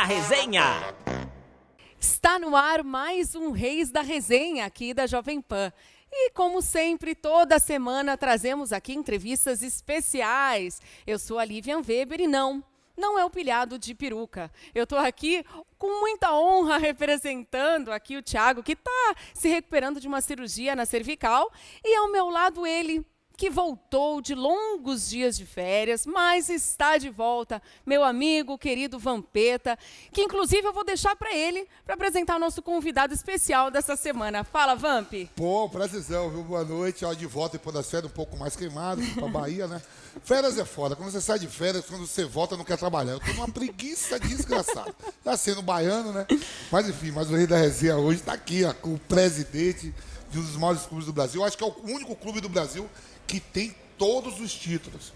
Resenha. Está no ar mais um Reis da Resenha aqui da Jovem Pan. E, como sempre, toda semana trazemos aqui entrevistas especiais. Eu sou a Lívia Weber e não é o pilhado de peruca. Eu estou aqui com muita honra representando aqui o Thiago, que está se recuperando de uma cirurgia na cervical. E ao meu lado ele, que voltou de longos dias de férias, mas está de volta, meu amigo, querido Vampeta, que inclusive eu vou deixar para ele, para apresentar o nosso convidado especial dessa semana. Fala, Vamp! Pô, prazerzão, viu? Boa noite, ó, de volta depois das férias, um pouco mais queimado, pra Bahia, né? Férias é foda, quando você sai de férias, quando você volta, não quer trabalhar. Eu tô numa preguiça desgraçada. Já sendo baiano, né? Mas enfim, mas o Rei da Resenha hoje tá aqui, ó, com o presidente de um dos maiores clubes do Brasil. Eu acho que é o único clube do Brasil que tem todos os títulos.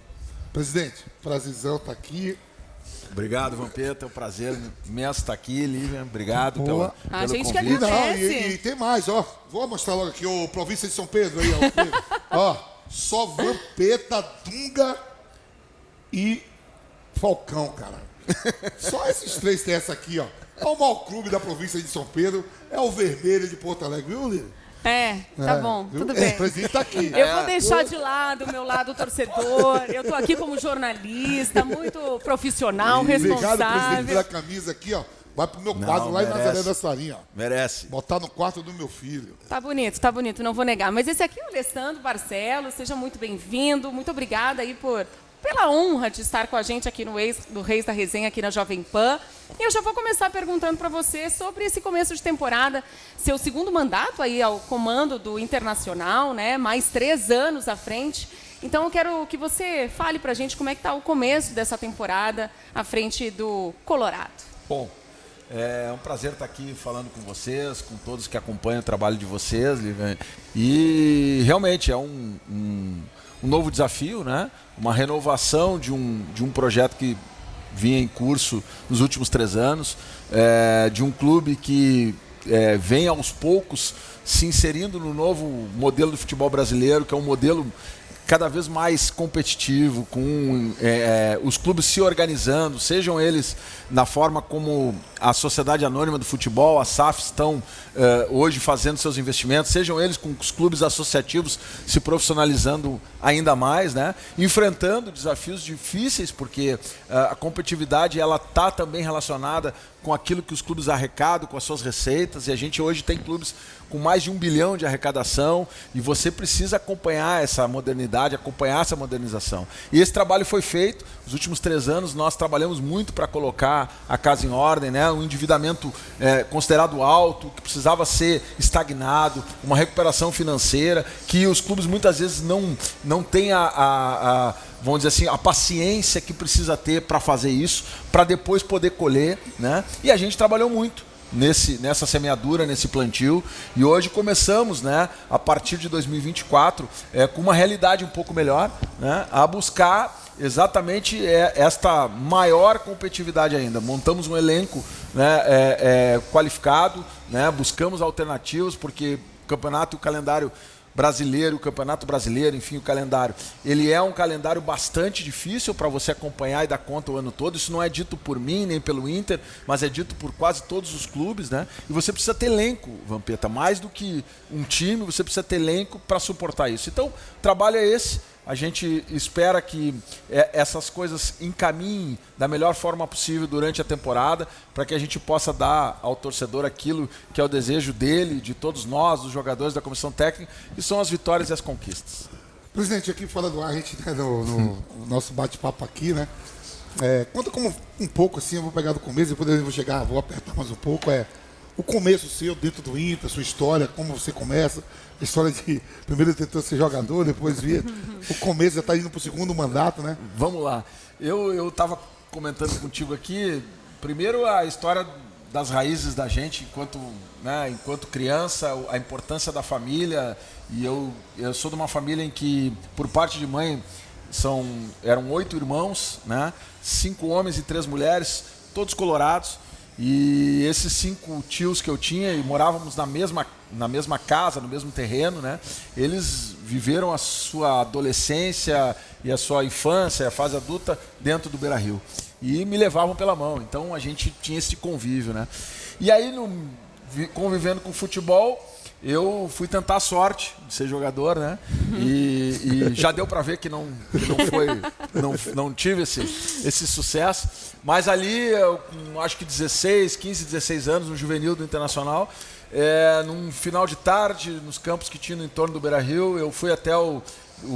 Presidente, prazerzão tá aqui. Obrigado, Vampeta, é um prazer imenso estar aqui, Lívia. Obrigado pelo a gente convite. que agradece. E tem mais, ó. Vou mostrar logo aqui o Província de São Pedro aí, ó. Ó, só Vampeta, Dunga e Falcão, cara. Só esses três tem essa aqui, ó. É o maior clube da província de São Pedro, é o Vermelho de Porto Alegre, viu, Lívia? Tá bom, tudo bem. O presidente tá aqui. Eu vou deixar de lado o meu lado torcedor. Eu tô aqui como jornalista, muito profissional, Obrigado, presidente, responsável. pela camisa aqui, ó. Vai pro meu quadro lá em Nazaré da Sarinha, ó. Merece. Botar no quarto do meu filho. Tá bonito, não vou negar. Mas esse aqui é o Alessandro Barcelos, seja muito bem-vindo. Muito obrigada aí pela honra de estar com a gente aqui no Reis da Resenha, aqui na Jovem Pan. E eu já vou começar perguntando para você sobre esse começo de temporada, seu segundo mandato aí ao comando do Internacional, né? Mais 3 anos à frente. Então eu quero que você fale para a gente como é que está o começo dessa temporada à frente do Colorado. Bom, é um prazer estar aqui falando com vocês, com todos que acompanham o trabalho de vocês, Lívia. E realmente é um novo desafio, né? Uma renovação de um projeto que vinha em curso nos últimos 3 anos, de um clube que vem aos poucos se inserindo no novo modelo do futebol brasileiro, que é um modelo cada vez mais competitivo, com os clubes se organizando, sejam eles na forma como a Sociedade Anônima do Futebol, a SAF, estão hoje fazendo seus investimentos, sejam eles com os clubes associativos se profissionalizando ainda mais, né? Enfrentando desafios difíceis, porque a competitividade ela está também relacionada com aquilo que os clubes arrecadam, com as suas receitas, e a gente hoje tem clubes com mais de 1 bilhão de arrecadação, e você precisa acompanhar essa modernidade, acompanhar essa modernização. E esse trabalho foi feito. Nos últimos 3 anos nós trabalhamos muito para colocar a casa em ordem, né? Um endividamento considerado alto, que precisava ser estagnado, uma recuperação financeira, que os clubes muitas vezes não têm vamos dizer assim, a paciência que precisa ter para fazer isso, para depois poder colher, né? E a gente trabalhou muito nessa semeadura, nesse plantio, e hoje começamos, né, a partir de 2024, com uma realidade um pouco melhor, né, a buscar exatamente esta maior competitividade ainda. Montamos um elenco, né, qualificado, né, buscamos alternativas, porque o campeonato e o calendário brasileiro, o Campeonato Brasileiro, enfim, o calendário, ele é um calendário bastante difícil para você acompanhar e dar conta o ano todo. Isso não é dito por mim, nem pelo Inter, mas é dito por quase todos os clubes, né? E você precisa ter elenco, Vampeta, mais do que um time, você precisa ter elenco para suportar isso. Então, o trabalho é esse. A gente espera que essas coisas encaminhem da melhor forma possível durante a temporada, para que a gente possa dar ao torcedor aquilo que é o desejo dele, de todos nós, dos jogadores, da comissão técnica, que são as vitórias e as conquistas. Presidente, aqui fora do ar, a gente, né, no nosso bate-papo aqui, né? Conta como um pouco assim, eu vou pegar do começo, depois eu vou apertar mais um pouco, o começo seu dentro do Inter, sua história, como você começa, a história de primeiro tentou ser jogador, depois via o começo, já está indo para o segundo mandato, né? Vamos lá. Eu estava comentando contigo aqui, primeiro a história das raízes da gente enquanto criança, a importância da família, e eu sou de uma família em que, por parte de mãe, eram 8 irmãos, né? 5 homens e 3 mulheres, todos colorados. E esses 5 tios que eu tinha, e morávamos na mesma na mesma casa, no mesmo terreno, né? Eles viveram a sua adolescência e a sua infância, a fase adulta, dentro do Beira-Rio. E me levavam pela mão, então a gente tinha esse convívio, né? E aí, convivendo com o futebol, eu fui tentar a sorte de ser jogador, né? E já deu para ver que não tive esse sucesso. Mas ali, eu, acho que 15, 16 anos, no juvenil do Internacional, num final de tarde, nos campos que tinha no entorno do Beira-Rio, eu fui até o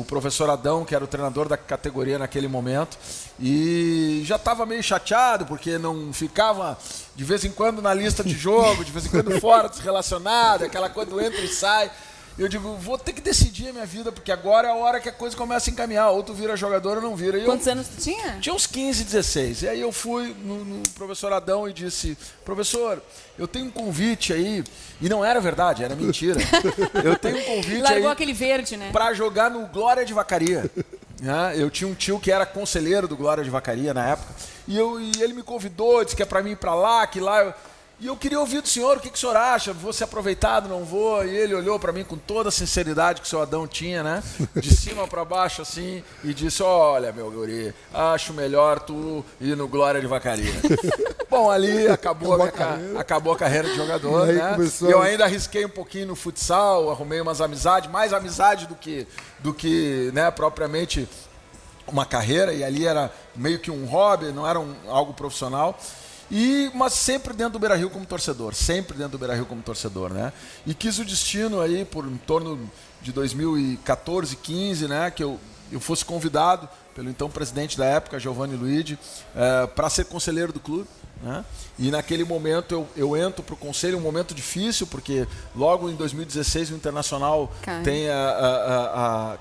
professor Adão, que era o treinador da categoria naquele momento, e já estava meio chateado, porque não ficava de vez em quando na lista de jogo, de vez em quando fora, desrelacionado, aquela coisa do entra e sai. Eu digo, vou ter que decidir a minha vida, porque agora é a hora que a coisa começa a encaminhar, ou tu vira jogador ou não vira. Quantos anos tu tinha? Tinha uns 15, 16. E aí eu fui no professor Adão e disse, professor, eu tenho um convite aí, e não era verdade, era mentira. Eu tenho um convite Largou aí aquele verde, né? Para jogar no Glória de Vacaria. Eu tinha um tio que era conselheiro do Glória de Vacaria na época, e ele me convidou, disse que é para mim ir para lá, que lá... E eu queria ouvir do senhor, o que o senhor acha? Vou ser aproveitado, não vou? E ele olhou para mim com toda a sinceridade que o seu Adão tinha, né? De cima para baixo, assim, e disse, olha, meu guri, acho melhor tu ir no Glória de Vacaria. Bom, ali acabou a carreira de jogador, né? Eu ainda arrisquei um pouquinho no futsal, arrumei umas amizades, mais amizade do que né, propriamente uma carreira, e ali era meio que um hobby, não era algo profissional. Mas sempre dentro do Beira-Rio como torcedor, né? E quis o destino aí, por em torno de 2014, 15, né? Que eu fosse convidado pelo então presidente da época, Giovanni Luigi, para ser conselheiro do clube, né? E naquele momento eu entro para o conselho, um momento difícil, porque logo em 2016 o Internacional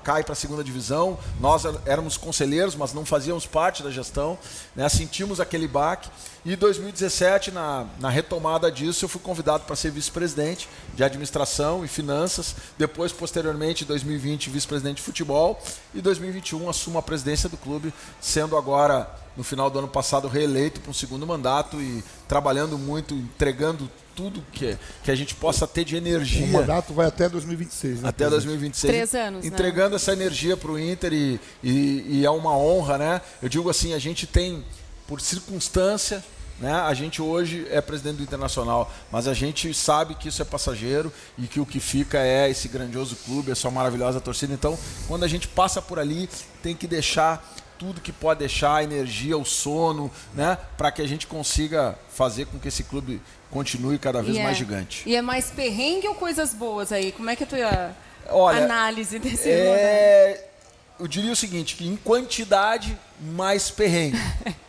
cai para a segunda divisão. Nós éramos conselheiros, mas não fazíamos parte da gestão, né? Sentimos aquele baque. E em 2017, na retomada disso, eu fui convidado para ser vice-presidente de administração e finanças. Depois, posteriormente, em 2020, vice-presidente de futebol. E em 2021, assumo a presidência do clube, sendo agora, no final do ano passado, reeleito para um segundo mandato e trabalhando muito, entregando tudo que a gente possa ter de energia. O mandato vai até 2026, né? Até 2026. 3 anos, entregando né? essa energia para o Inter e é uma honra, né? Eu digo assim, a gente tem, por circunstância, né? A gente hoje é presidente do Internacional, mas a gente sabe que isso é passageiro e que o que fica é esse grandioso clube, essa maravilhosa torcida. Então, quando a gente passa por ali, tem que deixar tudo que pode deixar, a energia, o sono, né? Para que a gente consiga fazer com que esse clube continue cada vez mais gigante. E é mais perrengue ou coisas boas aí? Como é que é a tua análise desse Eu diria o seguinte, que em quantidade, mais perrengue.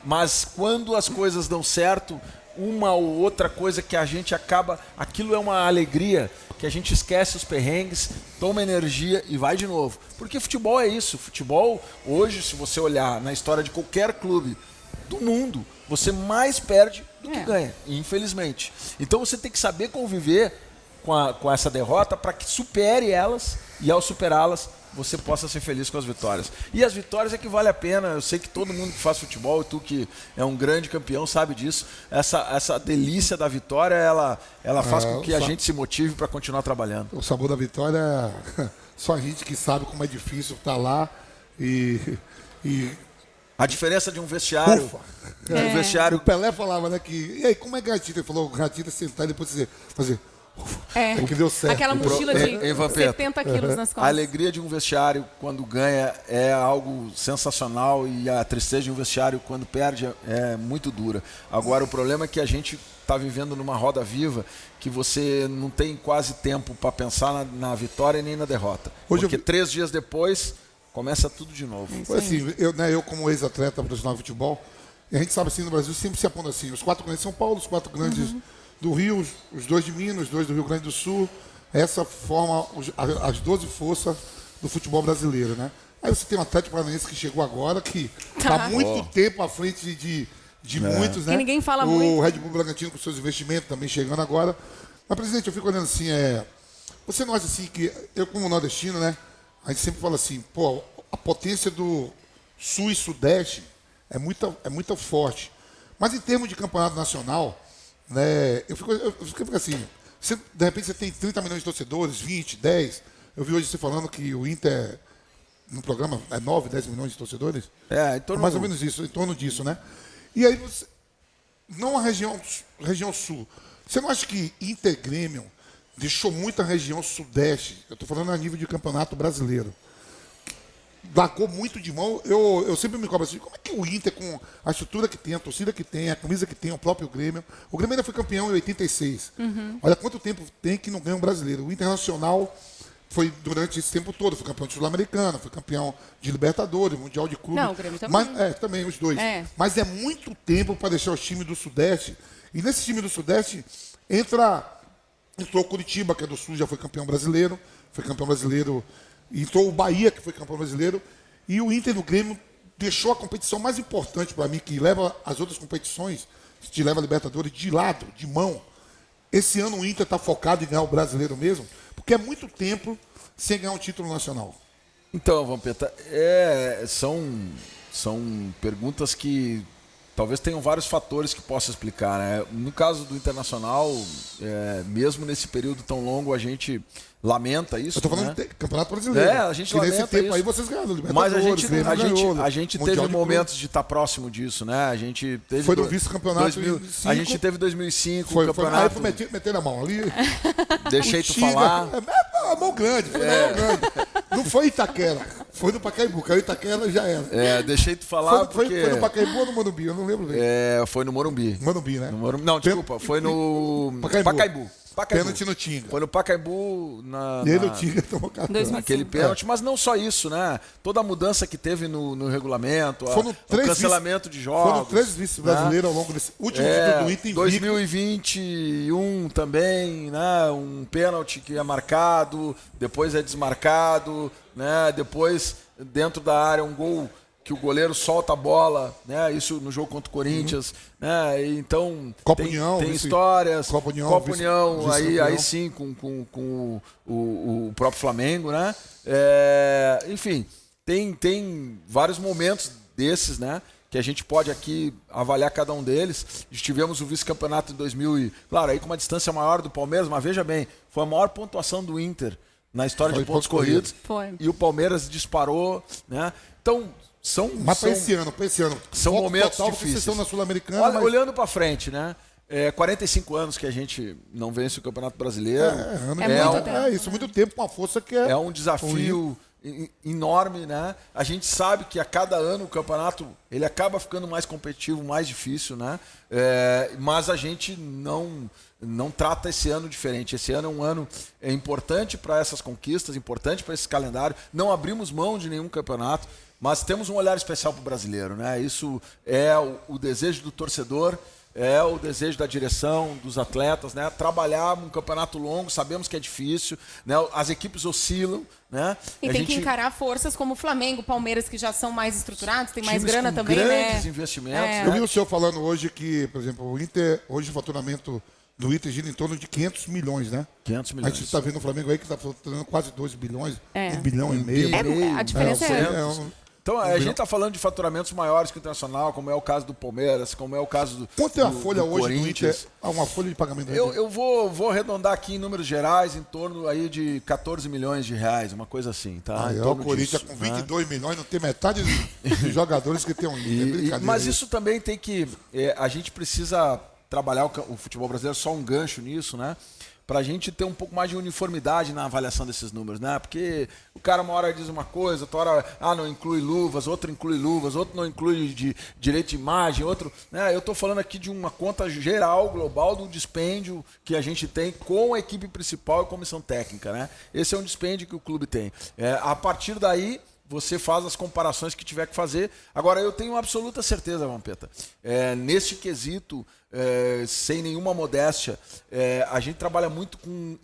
Mas quando as coisas dão certo, uma ou outra coisa que a gente acaba... Aquilo é uma alegria, que a gente esquece os perrengues, toma energia e vai de novo. Porque futebol é isso. Futebol, hoje, se você olhar na história de qualquer clube do mundo, você mais perde do que ganha, infelizmente. Então você tem que saber conviver com essa derrota para que supere elas, e ao superá-las, você possa ser feliz com as vitórias. E as vitórias é que vale a pena. Eu sei que todo mundo que faz futebol, e tu que é um grande campeão, sabe disso. Essa delícia da vitória, ela faz com que a gente se motive para continuar trabalhando. O sabor da vitória, só a gente que sabe como é difícil estar lá e a diferença de um vestiário... Um vestiário... O Pelé falava, né, que... E aí, como é gatita? Ele falou, gatita sentar e depois fazer... É que deu certo. Aquela mochila de 70 quilos nas costas. A alegria de um vestiário quando ganha é algo sensacional, e a tristeza de um vestiário quando perde é muito dura. Agora, o problema é que a gente está vivendo numa roda viva que você não tem quase tempo para pensar na vitória nem na derrota. Porque 3 dias depois começa tudo de novo. Assim, eu como ex-atleta profissional de futebol, a gente sabe assim, no Brasil sempre se aponta assim, os 4 grandes de São Paulo, os 4 grandes do Rio, os 2 de Minas, os 2 do Rio Grande do Sul. Essa forma as 12 forças do futebol brasileiro, né? Aí você tem um Atlético Paranaense que chegou agora, que está muito tempo à frente de muitos, né? Que ninguém fala o muito. O Red Bull Bragantino com seus investimentos também chegando agora. Mas, presidente, eu fico olhando assim, você não acha assim que, eu como nordestino, né? A gente sempre fala assim, pô, a potência do Sul e Sudeste é muito forte. Mas em termos de campeonato nacional, né, eu fico assim, de repente você tem 30 milhões de torcedores, 20, 10. Eu vi hoje você falando que o Inter, no programa, é 9, 10 milhões de torcedores. Em torno mais ou menos isso, em torno disso, né? E aí você, não a região sul. Você não acha que Inter e Grêmio deixou muito a região sudeste? Eu estou falando a nível de campeonato brasileiro. Largou muito de mão. Eu sempre me cobro assim, como é que o Inter, com a estrutura que tem, a torcida que tem, a camisa que tem, o próprio Grêmio. O Grêmio ainda foi campeão em 86. Olha quanto tempo tem que não ganha um brasileiro. O Internacional foi durante esse tempo todo, foi campeão de Sul-Americana, foi campeão de Libertadores, Mundial de Clube. Não, o Grêmio também. Mas, também, os dois. Mas é muito tempo para deixar os times do Sudeste. E nesse time do Sudeste entrou o Curitiba, que é do Sul, já foi campeão brasileiro. Entrou o Bahia, que foi campeão brasileiro. E o Inter no Grêmio deixou a competição mais importante para mim, que leva as outras competições, que te leva a Libertadores, de lado, de mão. Esse ano o Inter está focado em ganhar o brasileiro mesmo, porque é muito tempo sem ganhar um título nacional. Então, Vampeta, são perguntas que talvez tenham vários fatores que possa explicar, né? No caso do Internacional, mesmo nesse período tão longo, a gente lamenta isso. Eu estou falando de Campeonato Brasileiro. A gente lamenta nesse tempo isso. aí vocês ganharam o Mas Libertadores, a gente teve momentos de estar próximo disso, né? A gente teve foi no vice-campeonato 2005. A gente teve 2005, foi, o campeonato. Aí meteram a mão ali. Deixei tu falar. A mão grande, foi a mão grande. Não foi Itaquera, foi no Pacaembu. Caiu Itaquera, já era. Deixei tu falar foi porque... no Pacaembu ou no Morumbi? Eu não lembro bem. Foi no Morumbi. Morumbi, né? Não, desculpa, foi no Pacaembu. Pênalti no Tinga. Foi no Pacaembu E ele o Tinga tomou cartão. Aquele pênalti, mas não só isso, né? Toda a mudança que teve no regulamento, o cancelamento de jogos. Foram 3 vice-brasileiros ao longo desse último título do Inter. 2021 também, né? Um pênalti que é marcado, depois é desmarcado, né? Depois, dentro da área, um gol que o goleiro solta a bola, né? Isso no jogo contra o Corinthians, né? Então tem histórias, Copa União, aí sim com o próprio Flamengo, né? Enfim, tem vários momentos desses, né? Que a gente pode aqui avaliar cada um deles. Tivemos o vice-campeonato em 2000 claro, aí com uma distância maior do Palmeiras, mas veja bem, foi a maior pontuação do Inter na história de pontos corridos. E o Palmeiras disparou, né? Então Mas para esse ano. São momentos difíceis. Vocês estão na Sul-Americana. Olhando para frente, né? 45 anos que a gente não vence o Campeonato Brasileiro. Muito tempo com a força que é. É um desafio enorme, né? A gente sabe que a cada ano o campeonato ele acaba ficando mais competitivo, mais difícil, né? Mas a gente não trata esse ano diferente. Esse ano é um ano importante para essas conquistas, importante para esse calendário. Não abrimos mão de nenhum campeonato. Mas temos um olhar especial para o brasileiro, né? Isso é o desejo do torcedor, é o desejo da direção, dos atletas, né? Trabalhar um campeonato longo, sabemos que é difícil, né? As equipes oscilam, né? E tem que encarar forças como o Flamengo, Palmeiras, que já são mais estruturados, tem mais grana também, né? Grandes investimentos. Eu vi o senhor falando hoje que, por exemplo, o Inter, hoje o faturamento do Inter gira em torno de 500 milhões, né? 500 milhões. A gente está vendo o Flamengo aí que está faturando quase 2 bilhões, 1 bilhão e meio. A diferença Então, a gente está falando de faturamentos maiores que o Internacional, como é o caso do Palmeiras, como é o caso do Quanto é a folha do hoje Corinthians. do Inter? Uma folha de pagamento do Inter? Eu vou arredondar aqui em números gerais, em torno aí de 14 milhões de reais, uma coisa assim, tá? O Corinthians com 22 milhões, não tem metade dos jogadores que tem um Inter. Mas isso também tem que... a gente precisa trabalhar o futebol brasileiro, só um gancho nisso, né? Para a gente ter um pouco mais de uniformidade na avaliação desses números, né? Porque o cara uma hora diz uma coisa, outra hora não inclui luvas, outro inclui luvas, outro não inclui direito de imagem, outro... Né? Eu estou falando aqui de uma conta geral, global, do dispêndio que a gente tem com a equipe principal e comissão técnica, né? Esse é um dispêndio que o clube tem. A partir daí, você faz as comparações que tiver que fazer. Agora, eu tenho absoluta certeza, Vampeta, neste quesito, sem nenhuma modéstia, a gente trabalha muito com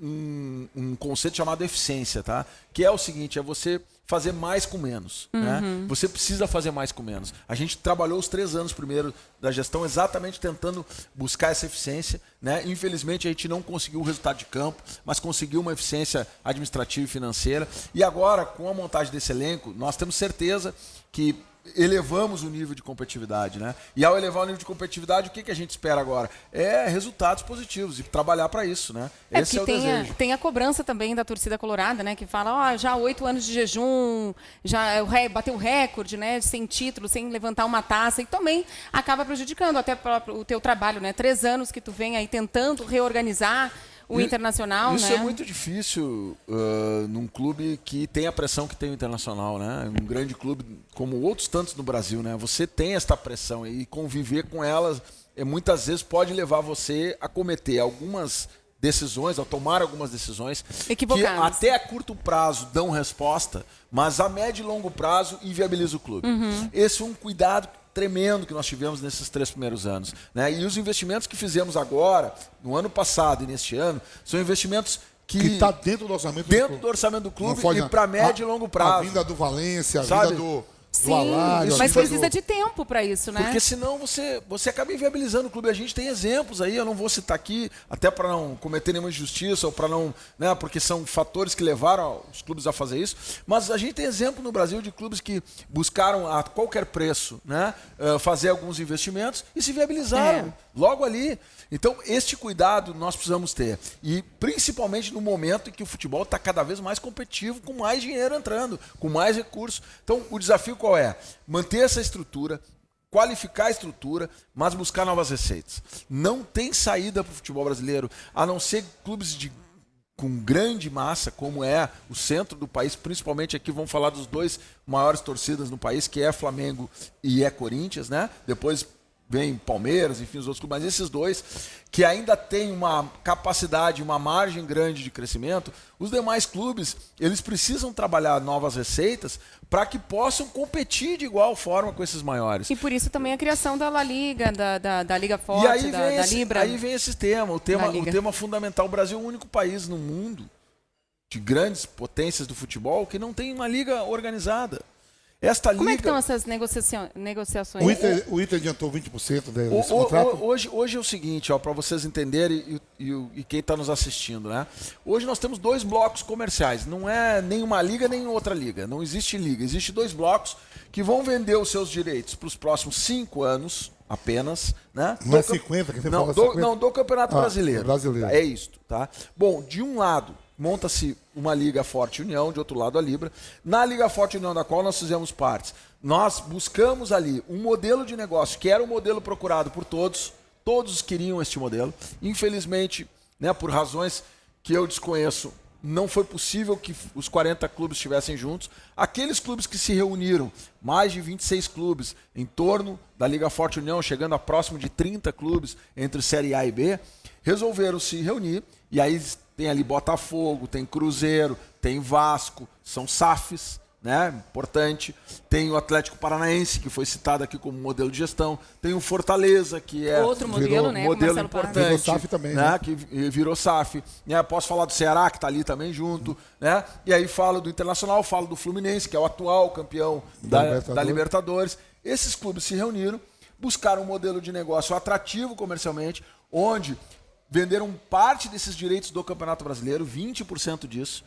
um conceito chamado eficiência, tá? Que é o seguinte, é você fazer mais com menos, né? Você precisa fazer mais com menos. A gente trabalhou os 3 anos primeiro da gestão exatamente tentando buscar essa eficiência, né? Infelizmente a gente não conseguiu o resultado de campo, mas conseguiu uma eficiência administrativa e financeira. E agora, com a montagem desse elenco, nós temos certeza que elevamos o nível de competitividade, né? E ao elevar o nível de competitividade, o que a gente espera agora? É resultados positivos e trabalhar para isso, né? Esse é o desejo. Tem a cobrança também da torcida colorada, né? Que fala, já 8 anos de jejum, já bateu recorde, né? Sem título, sem levantar uma taça, e também acaba prejudicando até o teu trabalho, né? 3 anos que tu vem aí tentando reorganizar o Internacional, isso né? É muito difícil num clube que tem a pressão que tem o Internacional, né? Um grande clube como outros tantos no Brasil, né? Você tem esta pressão e conviver com elas muitas vezes pode levar você a cometer algumas decisões, a tomar algumas decisões que até a curto prazo dão resposta, mas a médio e longo prazo inviabiliza o clube. Esse é um cuidado tremendo que nós tivemos nesses 3 primeiros anos, né? E os investimentos que fizemos agora, no ano passado e neste ano, são investimentos que está dentro do orçamento do orçamento do clube e para médio e longo prazo. A vinda do Valência, a sabe? vinda do Sim, Alário, mas precisa de tempo para isso, né? Porque senão você acaba inviabilizando o clube. A gente tem exemplos aí, eu não vou citar aqui, até para não cometer nenhuma injustiça, ou para não, né, porque são fatores que levaram os clubes a fazer isso. Mas a gente tem exemplo no Brasil de clubes que buscaram a qualquer preço, né, fazer alguns investimentos e se viabilizaram logo ali. Então, este cuidado nós precisamos ter. E principalmente no momento em que o futebol está cada vez mais competitivo, com mais dinheiro entrando, com mais recursos. Então, o desafio qual é? Manter essa estrutura, qualificar a estrutura, mas buscar novas receitas. Não tem saída para o futebol brasileiro, a não ser clubes com grande massa, como é o centro do país, principalmente aqui vamos falar dos 2 maiores torcidas no país, que é Flamengo e é Corinthians, né? Depois vem Palmeiras, enfim, os outros clubes, mas esses 2 que ainda têm uma capacidade, uma margem grande de crescimento, os demais clubes, eles precisam trabalhar novas receitas para que possam competir de igual forma com esses maiores. E por isso também a criação da La Liga, da Liga Forte, da Libra. Aí vem esse tema, o tema fundamental. O Brasil é o único país no mundo de grandes potências do futebol que não tem uma liga organizada. Como é que estão essas negociações? O Inter adiantou 20% desse contrato? Hoje é o seguinte, para vocês entenderem e quem está nos assistindo, né? Hoje nós temos 2 blocos comerciais. Não é nem uma liga, nem outra liga. Não existe liga. Existem 2 blocos que vão vender os seus direitos para os próximos 5 anos apenas, né? Não é 50, que você fala 50? Não, do Campeonato Brasileiro. Brasileiro. É isso, tá? Bom, de um lado, monta-se uma Liga Forte União, de outro lado a Libra. Na Liga Forte União, da qual nós fizemos parte, nós buscamos ali um modelo de negócio que era o modelo procurado por todos queriam este modelo. Infelizmente, né, por razões que eu desconheço, não foi possível que os 40 clubes estivessem juntos. Aqueles clubes que se reuniram, mais de 26 clubes, em torno da Liga Forte União, chegando a próximo de 30 clubes entre Série A e B, resolveram se reunir, e aí tem ali Botafogo, tem Cruzeiro, tem Vasco, são SAFs, né? Importante. Tem o Atlético Paranaense, que foi citado aqui como modelo de gestão. Tem o Fortaleza, que é outro modelo, né? Modelo importante. Virou SAF também, né? Que virou SAF. Posso falar do Ceará, que está ali também junto, né? E aí falo do Internacional, falo do Fluminense, que é o atual campeão da Libertadores. Esses clubes se reuniram, buscaram um modelo de negócio atrativo comercialmente, onde venderam parte desses direitos do Campeonato Brasileiro, 20% disso,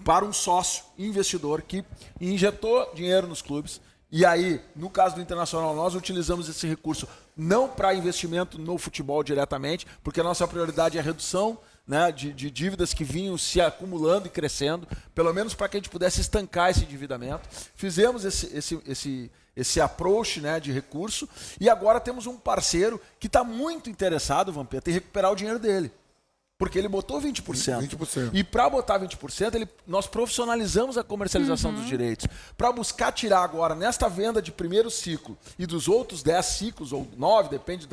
para um sócio investidor que injetou dinheiro nos clubes. E aí, no caso do Internacional, nós utilizamos esse recurso não para investimento no futebol diretamente, porque a nossa prioridade é a redução, né, de dívidas que vinham se acumulando e crescendo, pelo menos para que a gente pudesse estancar esse endividamento. Fizemos esse approach, né, de recurso, e agora temos um parceiro que está muito interessado, Vampeta, em recuperar o dinheiro dele. Porque ele botou 20%. 20%. E para botar 20%, nós profissionalizamos a comercialização dos direitos. Para buscar tirar agora, nesta venda de primeiro ciclo e dos outros 10 ciclos, ou 9, depende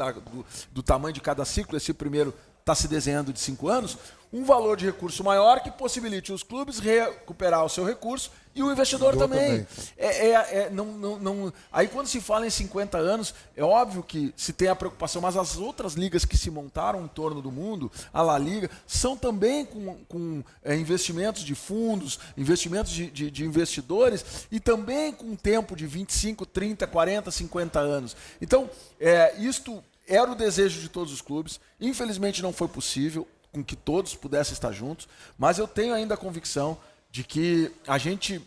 do tamanho de cada ciclo, esse primeiro está se desenhando de 5 anos, um valor de recurso maior que possibilite os clubes recuperar o seu recurso e o investidor também. Aí quando se fala em 50 anos, é óbvio que se tem a preocupação, mas as outras ligas que se montaram em torno do mundo, a La Liga, são também com investimentos de fundos, investimentos de investidores e também com um tempo de 25, 30, 40, 50 anos. Então, isto era o desejo de todos os clubes. Infelizmente não foi possível com que todos pudessem estar juntos, mas eu tenho ainda a convicção de que a gente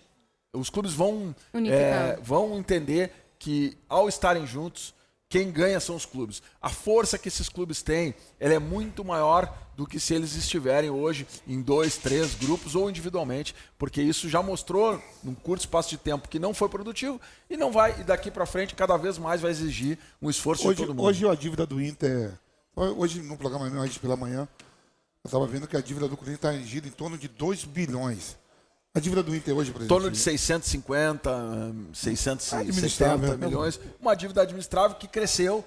Os clubes vão Unificar. vão entender que, ao estarem juntos, quem ganha são os clubes. A força que esses clubes têm, ela é muito maior do que se eles estiverem hoje em 2, 3 grupos ou individualmente, porque isso já mostrou, num curto espaço de tempo, que não foi produtivo e não vai, e daqui para frente, cada vez mais vai exigir um esforço de todo mundo. Hoje a dívida do Inter, hoje no programa mesmo, hoje pela manhã, eu estava vendo que a dívida do Corinthians está gira em torno de 2 bilhões. A dívida do Inter hoje, Em presidente? torno de 650, 670 milhões. Uma dívida administrável que cresceu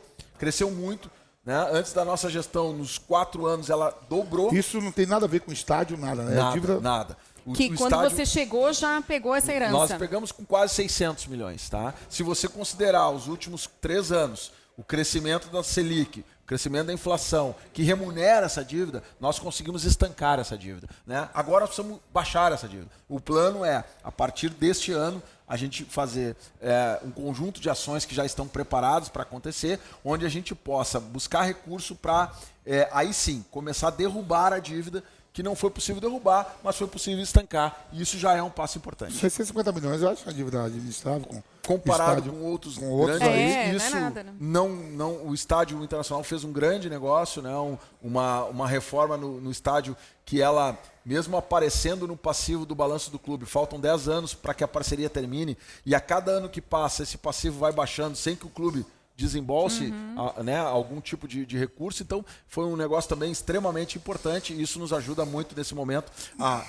muito. Né? Antes da nossa gestão, nos 4 anos, ela dobrou. Isso não tem nada a ver com estádio, nada, né? Nada. O Quando estádio, você chegou, já pegou essa herança. nós pegamos com quase 600 milhões. Tá? Se você considerar os últimos 3 anos, o crescimento da Selic, o crescimento da inflação, que remunera essa dívida, nós conseguimos estancar essa dívida. Né? Agora nós precisamos baixar essa dívida. O plano é, a partir deste ano, a gente fazer um conjunto de ações que já estão preparadas para acontecer, onde a gente possa buscar recurso para, aí sim, começar a derrubar a dívida, que não foi possível derrubar, mas foi possível estancar. E isso já é um passo importante. 650 milhões, eu acho uma dívida administrável. Comparado estádio, com outros outros grandes, aí. isso Não é nada, né? não, o estádio internacional fez um grande negócio, né? uma reforma no estádio que ela, mesmo aparecendo no passivo do balanço do clube, faltam 10 anos para que a parceria termine, e a cada ano que passa esse passivo vai baixando sem que o clube desembolse algum tipo de recurso. Então foi um negócio também extremamente importante, e isso nos ajuda muito nesse momento,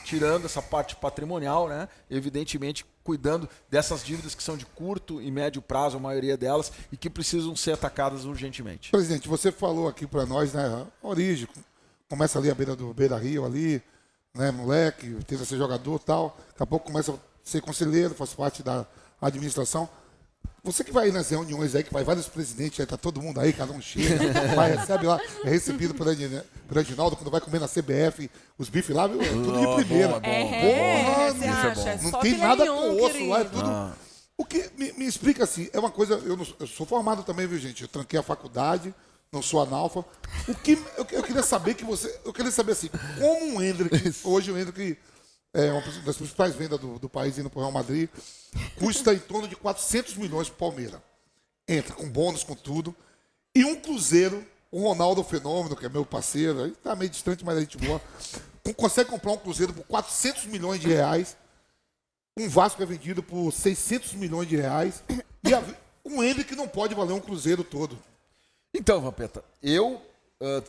tirando essa parte patrimonial, né? Evidentemente cuidando dessas dívidas que são de curto e médio prazo, a maioria delas, e que precisam ser atacadas urgentemente. Presidente, você falou aqui para nós, né, a origem, começa ali à beira do Beira-Rio, ali, né, moleque, tenta ser jogador e tal, daqui a pouco começa a ser conselheiro, faz parte da administração. Você que vai nas reuniões aí, que vai vários presidentes, aí tá todo mundo aí, cada um chega, vai, recebe lá, é recebido pelo Edinaldo, quando vai comer na CBF, os bifes lá, viu, é tudo de primeira. Você acha? É Não só tem filé nada mignon, com osso querido. lá, é tudo... O que me explica assim, é uma coisa, eu sou formado também, viu, gente? Eu tranquei a faculdade, não sou analfa. O que eu queria saber eu queria saber assim, como o Endrick, hoje o Endrick é uma das principais vendas do país indo para o Real Madrid, custa em torno de 400 milhões para o Palmeiras. Entra com bônus, com tudo. E um Cruzeiro, o Ronaldo Fenômeno, que é meu parceiro, ele tá meio distante, mas a gente boa, consegue comprar um Cruzeiro por 400 milhões de reais. Um Vasco é vendido por 600 milhões de reais. E um Endrick não pode valer um Cruzeiro todo. Então, Vampeta, eu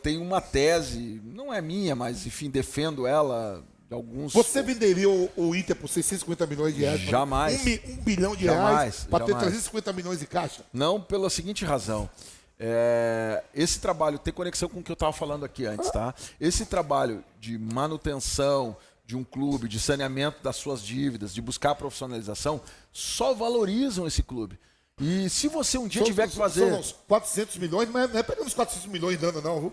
tenho uma tese, não é minha, mas enfim, defendo ela de alguns... Você venderia o Inter por 650 milhões de reais? Jamais. 1 bilhão de reais para ter 350 milhões de caixa? Não, pela seguinte razão. Esse trabalho tem conexão com o que eu estava falando aqui antes, tá? Esse trabalho de manutenção de um clube, de saneamento das suas dívidas, de buscar profissionalização, só valorizam esse clube. E se você um dia tiver que fazer... São uns 400 milhões, mas não é pegando os 400 milhões de ano, não, viu?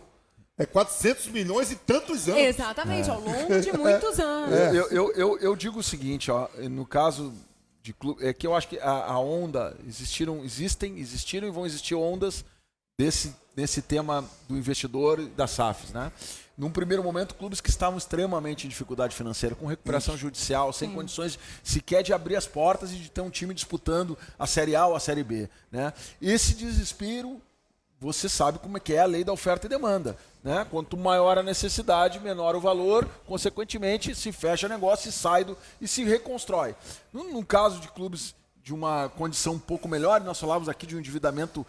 É 400 milhões e tantos anos. Exatamente, ao longo de muitos anos. Eu digo o seguinte, ó, no caso de clube, é que eu acho que a onda, existiram e vão existir ondas desse tema do investidor e das SAFs, né? Num primeiro momento, clubes que estavam extremamente em dificuldade financeira, com recuperação judicial, sem condições sequer de abrir as portas e de ter um time disputando a Série A ou a Série B, né? Esse desespero, você sabe como é que é a lei da oferta e demanda, né? Quanto maior a necessidade, menor o valor, consequentemente se fecha negócio e se reconstrói. No caso de clubes de uma condição um pouco melhor, nós falávamos aqui de um endividamento,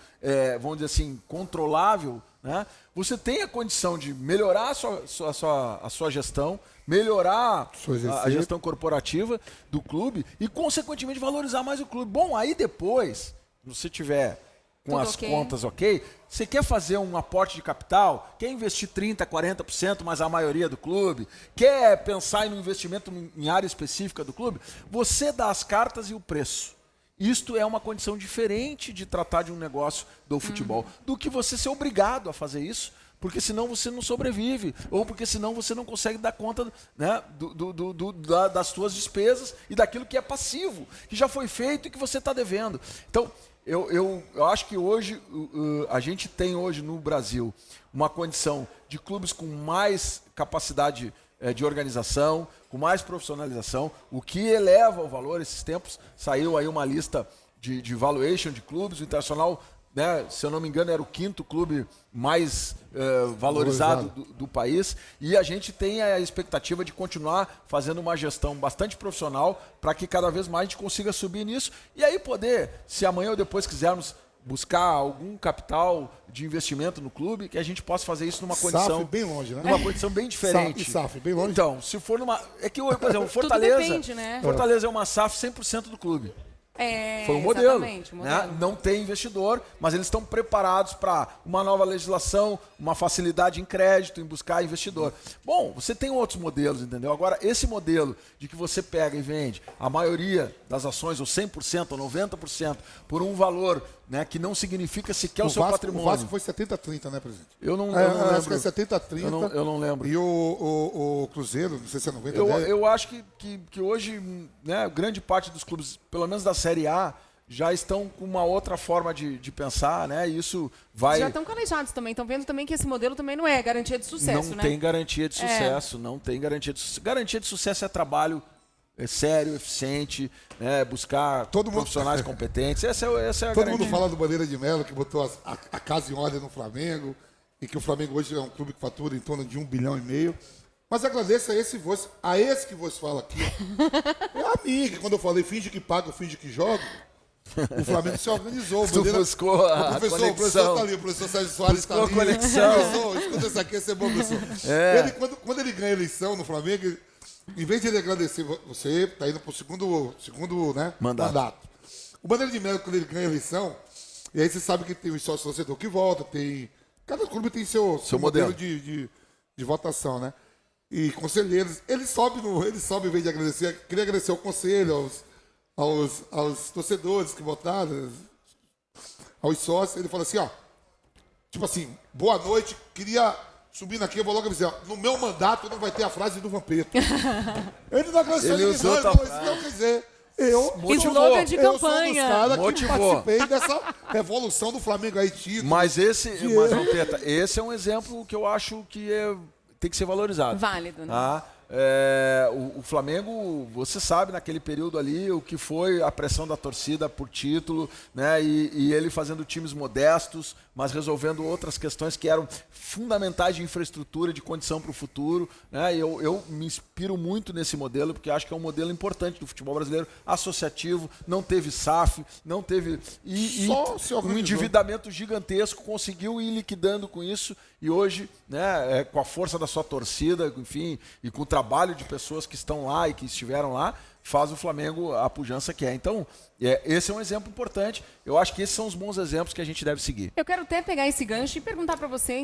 vamos dizer assim, controlável, né? Você tem a condição de melhorar a sua gestão, melhorar a gestão corporativa do clube e, consequentemente, valorizar mais o clube. Bom, aí depois, se você tiver com as contas ok, você quer fazer um aporte de capital, quer investir 30%, 40%, mas a maioria do clube, quer pensar em um investimento em área específica do clube, você dá as cartas e o preço. Isto é uma condição diferente de tratar de um negócio do futebol, do que você ser obrigado a fazer isso, porque senão você não sobrevive, ou porque senão você não consegue dar conta, né, das suas despesas e daquilo que é passivo, que já foi feito e que você está devendo. Então, eu acho que hoje, a gente tem hoje no Brasil uma condição de clubes com mais capacidade de organização, com mais profissionalização, o que eleva o valor. Esses tempos saiu aí uma lista de valuation de clubes, o Internacional, né, se eu não me engano, era o 5º clube mais valorizado do país, e a gente tem a expectativa de continuar fazendo uma gestão bastante profissional para que cada vez mais a gente consiga subir nisso, e aí poder, se amanhã ou depois quisermos buscar algum capital de investimento no clube, que a gente possa fazer isso numa condição SAF bem longe, né? Numa condição bem diferente. SAF bem longe. Então, se for numa... É que, por exemplo, Fortaleza... Tudo depende, né? Fortaleza é uma SAF 100% do clube. Foi um exatamente, modelo. Né? Não tem investidor, mas eles estão preparados para uma nova legislação, uma facilidade em crédito, em buscar investidor. Bom, você tem outros modelos, entendeu? Agora, esse modelo de que você pega e vende a maioria das ações, ou 100%, ou 90%, por um valor, né, que não significa sequer o seu patrimônio. O Vasco foi 70-30, né, presidente? Eu não lembro. Acho que é 70-30. Eu não lembro. E o Cruzeiro, não sei se é 90-10. Eu acho que hoje, né, grande parte dos clubes, pelo menos da Série A, já estão com uma outra forma de pensar, né? E isso vai... Já estão calejados também, estão vendo também que esse modelo também não é garantia de sucesso, não né? Tem garantia de sucesso, não tem garantia de sucesso. Garantia de sucesso é trabalho sério, eficiente, né? Buscar profissionais competentes. Essa é a Todo garantia. mundo fala do Bandeira de Melo, que botou a casa em ordem no Flamengo, e que o Flamengo hoje é um clube que fatura em torno de 1,5 bilhão. Mas agradeço a esse que você fala aqui. É a mim, que quando eu falei finge que paga, finge que joga, o Flamengo se organizou. Tu buscou a conexão. O professor tá ali, o professor Sérgio Soares está ali. Buscou a conexão. Professor, escuta isso aqui, esse é bom, professor. Ele, quando ele ganha a eleição no Flamengo, em vez de ele agradecer, você está indo para o segundo né, mandato. O Bandeira de Melo, quando ele ganha a eleição, e aí você sabe que tem o sócio torcedor que volta, cada clube tem seu modelo de votação, né? E conselheiros, ele sobe em vez de agradecer, queria agradecer ao conselho, aos torcedores que votaram, aos sócios, ele fala assim, ó, tipo assim, boa noite, queria subir aqui, eu vou logo avisar, no meu mandato não vai ter a frase do Vampeta. Ele não agradeceu ninguém, ele falou isso, não quer dizer, slogan de campanha. Eu que participei dessa revolução do Flamengo aí, título. Mas Vampeta, esse é um exemplo que eu acho que tem que ser valorizado. Válido, né? Tá? O Flamengo, você sabe naquele período ali o que foi a pressão da torcida por título, né? E ele fazendo times modestos, mas resolvendo outras questões que eram fundamentais de infraestrutura, de condição para o futuro, né? Eu me inspiro muito nesse modelo, porque acho que é um modelo importante do futebol brasileiro, associativo, não teve SAF, não teve... E um endividamento gigantesco, conseguiu ir liquidando com isso, e hoje, né, com a força da sua torcida, enfim, e com o trabalho de pessoas que estão lá e que estiveram lá, faz o Flamengo a pujança que é. Então, esse é um exemplo importante. Eu acho que esses são os bons exemplos que a gente deve seguir. Eu quero até pegar esse gancho e perguntar para você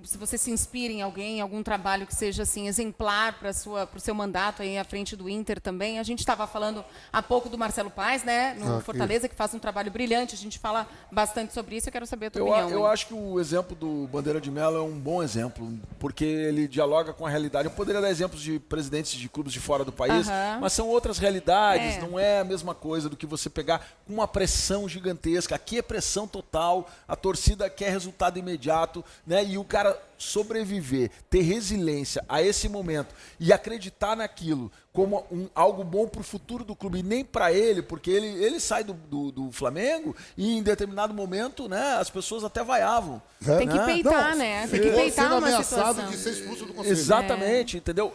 se você se inspira em alguém, em algum trabalho que seja assim exemplar para o seu mandato aí à frente do Inter também. A gente estava falando há pouco do Marcelo Paes, né, no Fortaleza, que faz um trabalho brilhante. A gente fala bastante sobre isso. Eu quero saber a tua opinião. Eu acho que o exemplo do Bandeira de Melo é um bom exemplo, porque ele dialoga com a realidade. Eu poderia dar exemplos de presidentes de clubes de fora do país, mas são outras realidades, não é a mesma coisa do que você pegar com uma pressão gigantesca. Aqui é pressão total, a torcida quer resultado imediato, né? E o cara sobreviver, ter resiliência a esse momento e acreditar naquilo como algo bom para o futuro do clube, e nem para ele, porque ele sai do Flamengo e em determinado momento, né, as pessoas até vaiavam. Tem que peitar, né? Tem que peitar uma situação. De ser expulso do conselho. Exatamente, entendeu?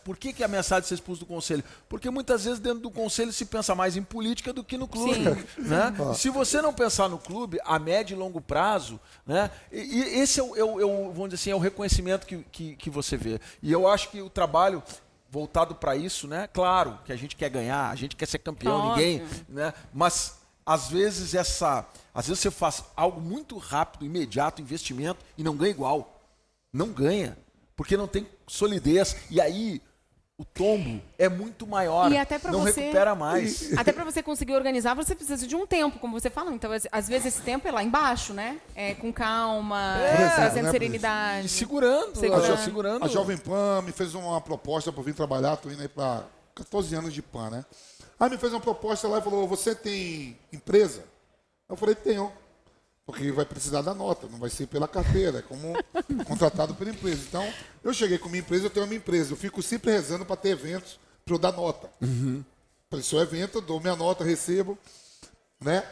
Por que ameaçado de ser expulso do conselho? Porque muitas vezes dentro do conselho se pensa mais em política do que no clube. Né? Se você não pensar no clube a médio e longo prazo, né, e esse vamos dizer assim, é o reconhecimento que você vê. E eu acho que o trabalho voltado para isso, né? Claro que a gente quer ganhar, a gente quer ser campeão, ninguém, né? Mas às vezes você faz algo muito rápido, imediato, investimento, e não ganha igual. Não ganha, porque não tem solidez. E aí o tombo é muito maior, e até não recupera mais. Até para você conseguir organizar, você precisa de um tempo, como você fala. Então, às vezes, esse tempo é lá embaixo, né? Com calma, trazendo serenidade. E segurando. A Jovem Pan me fez uma proposta para vir trabalhar, estou indo aí para 14 anos de Pan, né? Aí me fez uma proposta lá e falou, você tem empresa? Eu falei, tenho. Porque vai precisar da nota, não vai ser pela carteira, é como contratado pela empresa. Então, eu cheguei com minha empresa, eu tenho a minha empresa. Eu fico sempre rezando para ter eventos para eu dar nota. Para seu evento, eu dou minha nota, recebo. Né?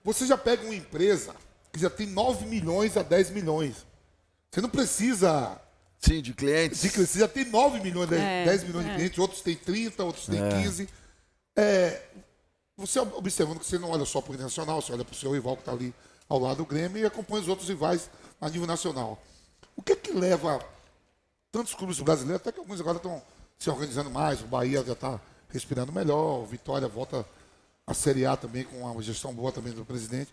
Você já pega uma empresa que já tem 9 milhões a 10 milhões. Você não precisa... Sim, de clientes. Você já tem 9 milhões, 10 milhões de clientes, outros têm 30, outros têm 15. Você observando que você não olha só para o internacional, você olha para o seu rival que está ali ao lado do Grêmio e acompanha os outros rivais a nível nacional. O que é que leva tantos clubes brasileiros, até que alguns agora estão se organizando mais, o Bahia já está respirando melhor, o Vitória volta à Série A também com uma gestão boa também do presidente,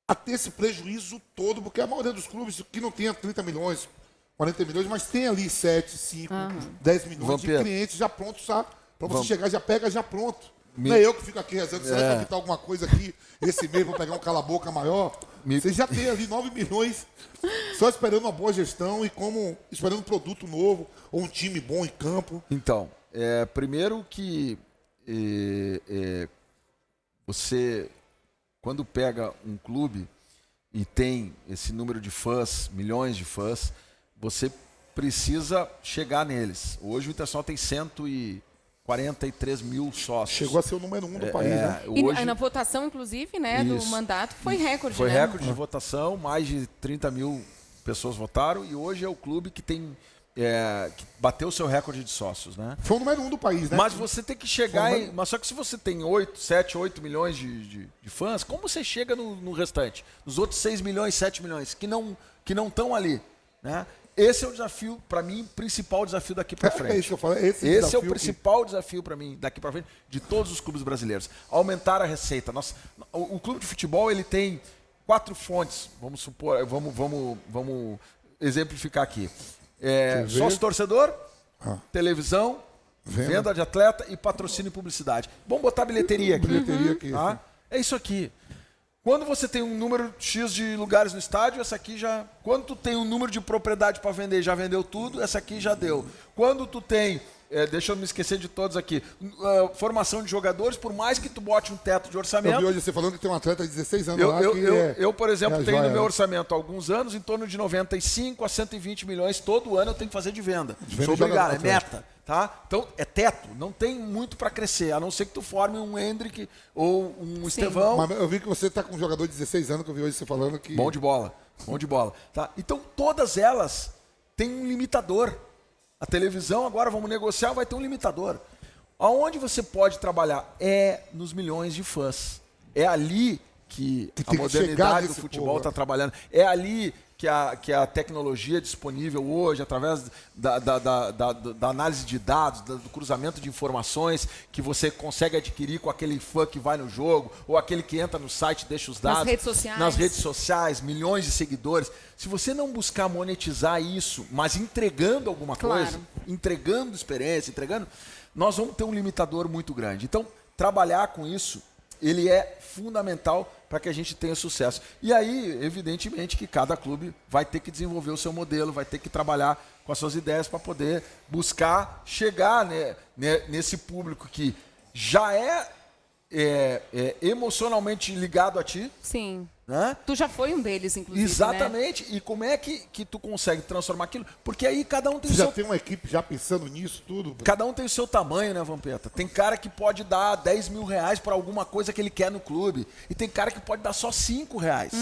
a ter esse prejuízo todo, porque a maioria dos clubes que não tem 30 milhões, 40 milhões, mas tem ali 7, 5, 10 milhões de clientes já prontos, para você chegar, já pega, já pronto. Não é eu que fico aqui rezando, será que vai quitar alguma coisa aqui esse mês, vou pegar um cala-boca maior? Você já tem ali 9 milhões, só esperando uma boa gestão e esperando um produto novo, ou um time bom em campo. Então, primeiro que você, quando pega um clube e tem esse número de fãs, milhões de fãs, você precisa chegar neles. Hoje o Internacional tem 143 mil sócios. Chegou a ser o número 1 do país, né? E na votação, inclusive, né, do mandato, foi recorde, Foi né? recorde de votação, mais de 30 mil pessoas votaram, e hoje é o clube que tem... que bateu o seu recorde de sócios, né? Foi o número 1 do país, né? Mas você tem que chegar Mas só que se você tem 7, 8 milhões de fãs, como você chega no restante? Nos outros 6 milhões, 7 milhões, que não estão ali, né? Esse é o desafio, para mim, principal desafio daqui para frente. É isso que eu falo. Esse é o principal desafio para mim, daqui para frente, de todos os clubes brasileiros. Aumentar a receita. O clube de futebol, ele tem 4 fontes, vamos supor, vamos exemplificar aqui. Sócio torcedor, televisão, venda de atleta e patrocínio e publicidade. Vamos botar bilheteria aqui. Tá? É isso aqui. Quando você tem um número X de lugares no estádio, essa aqui já... Quando tu tem um número de propriedade para vender, já vendeu tudo, essa aqui já deu. Quando tu tem... deixa eu me esquecer de todos aqui. Formação de jogadores, por mais que tu bote um teto de orçamento... Eu vi hoje você falando que tem um atleta de 16 anos lá eu, por exemplo, tenho no meu orçamento há alguns anos, em torno de 95 a 120 milhões todo ano eu tenho que fazer de venda. Sou obrigado, é meta. Tá? Então, é teto, não tem muito para crescer, a não ser que tu forme um Hendrick ou um Estevão. Mas eu vi que você está com um jogador de 16 anos, que eu vi hoje você falando que... Bom de bola. Tá? Então, todas elas têm um limitador. A televisão, agora vamos negociar, vai ter um limitador. Aonde você pode trabalhar? É nos milhões de fãs. É ali que a modernidade do futebol está trabalhando. É ali que a tecnologia disponível hoje, através da análise de dados, do cruzamento de informações, que você consegue adquirir com aquele fã que vai no jogo, ou aquele que entra no site e deixa os dados. Nas redes sociais, milhões de seguidores. Se você não buscar monetizar isso, mas entregando alguma coisa, entregando experiência, nós vamos ter um limitador muito grande. Então, trabalhar com isso, ele é fundamental para que a gente tenha sucesso. E aí, evidentemente, que cada clube vai ter que desenvolver o seu modelo, vai ter que trabalhar com as suas ideias para poder buscar chegar, né, nesse público que já é emocionalmente ligado a ti. Sim. Né? Tu já foi um deles, inclusive. Exatamente. Né? E como é que tu consegue transformar aquilo? Porque aí cada um tem já tem uma equipe já pensando nisso tudo? Cada um tem o seu tamanho, né, Vampeta? Tem cara que pode dar 10 mil reais para alguma coisa que ele quer no clube. E tem cara que pode dar só 5 reais.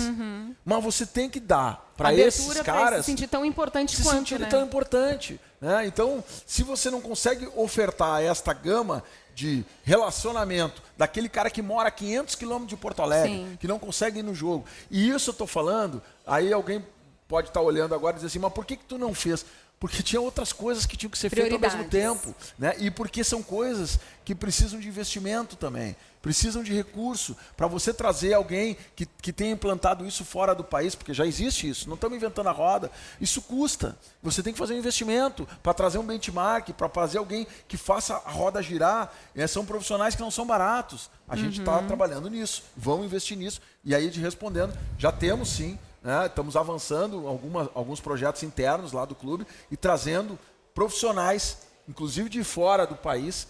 Mas você tem que dar para esses caras... se sentir tão importante quanto, se sentir tão importante. Né? Então, se você não consegue ofertar esta gama de relacionamento daquele cara que mora a 500 quilômetros de Porto Alegre, que não consegue ir no jogo. E isso eu estou falando, aí alguém pode estar olhando agora e dizer assim, mas por que tu não fez? Porque tinha outras coisas que tinham que ser feitas ao mesmo tempo. Né? E porque são coisas que precisam de investimento também. Precisam de recurso para você trazer alguém que tenha implantado isso fora do país, porque já existe isso. Não estamos inventando a roda. Isso custa. Você tem que fazer um investimento para trazer um benchmark, para fazer alguém que faça a roda girar. São profissionais que não são baratos. A gente está trabalhando nisso. Vamos investir nisso. E aí, respondendo, já temos sim. Estamos avançando alguns projetos internos lá do clube e trazendo profissionais, inclusive de fora do país,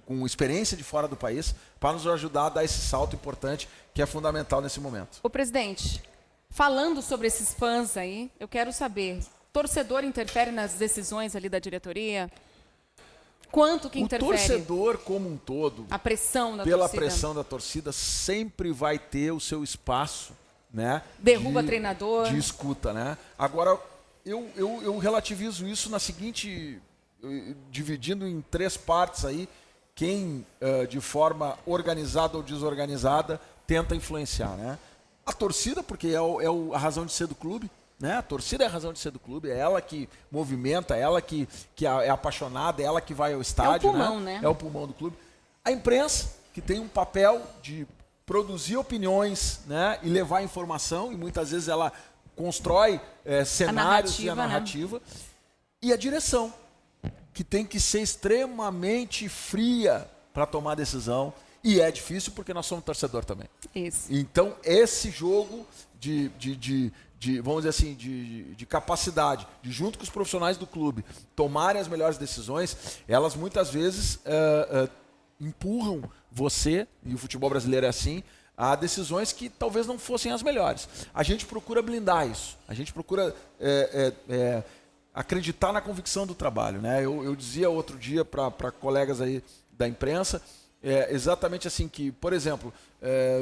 com experiência de fora do país, para nos ajudar a dar esse salto importante que é fundamental nesse momento. Ô, presidente, falando sobre esses fãs aí, eu quero saber, torcedor interfere nas decisões ali da diretoria? Quanto que interfere? O torcedor como um todo, a pressão da pela torcida. pressão da torcida, sempre vai ter o seu espaço, né? Derruba treinador. De escuta, né? Agora, eu relativizo isso na seguinte, dividindo em 3 partes aí, quem de forma organizada ou desorganizada tenta influenciar, né? A torcida, porque é a razão de ser do clube, né? A torcida é a razão de ser do clube, é ela que movimenta, é ela que é apaixonada, é ela que vai ao estádio. É o pulmão, né? É o pulmão do clube. A imprensa, que tem um papel de produzir opiniões, né? E levar informação, e muitas vezes ela constrói cenários e a narrativa. Né? E a direção, que tem que ser extremamente fria para tomar decisão. E é difícil porque nós somos torcedor também. Isso. Então, esse jogo de vamos dizer assim, de capacidade, de junto com os profissionais do clube tomarem as melhores decisões, elas muitas vezes empurram você, e o futebol brasileiro é assim, a decisões que talvez não fossem as melhores. A gente procura blindar isso, a gente procura acreditar na convicção do trabalho, né? Eu dizia outro dia para colegas aí da imprensa, exatamente assim que, por exemplo,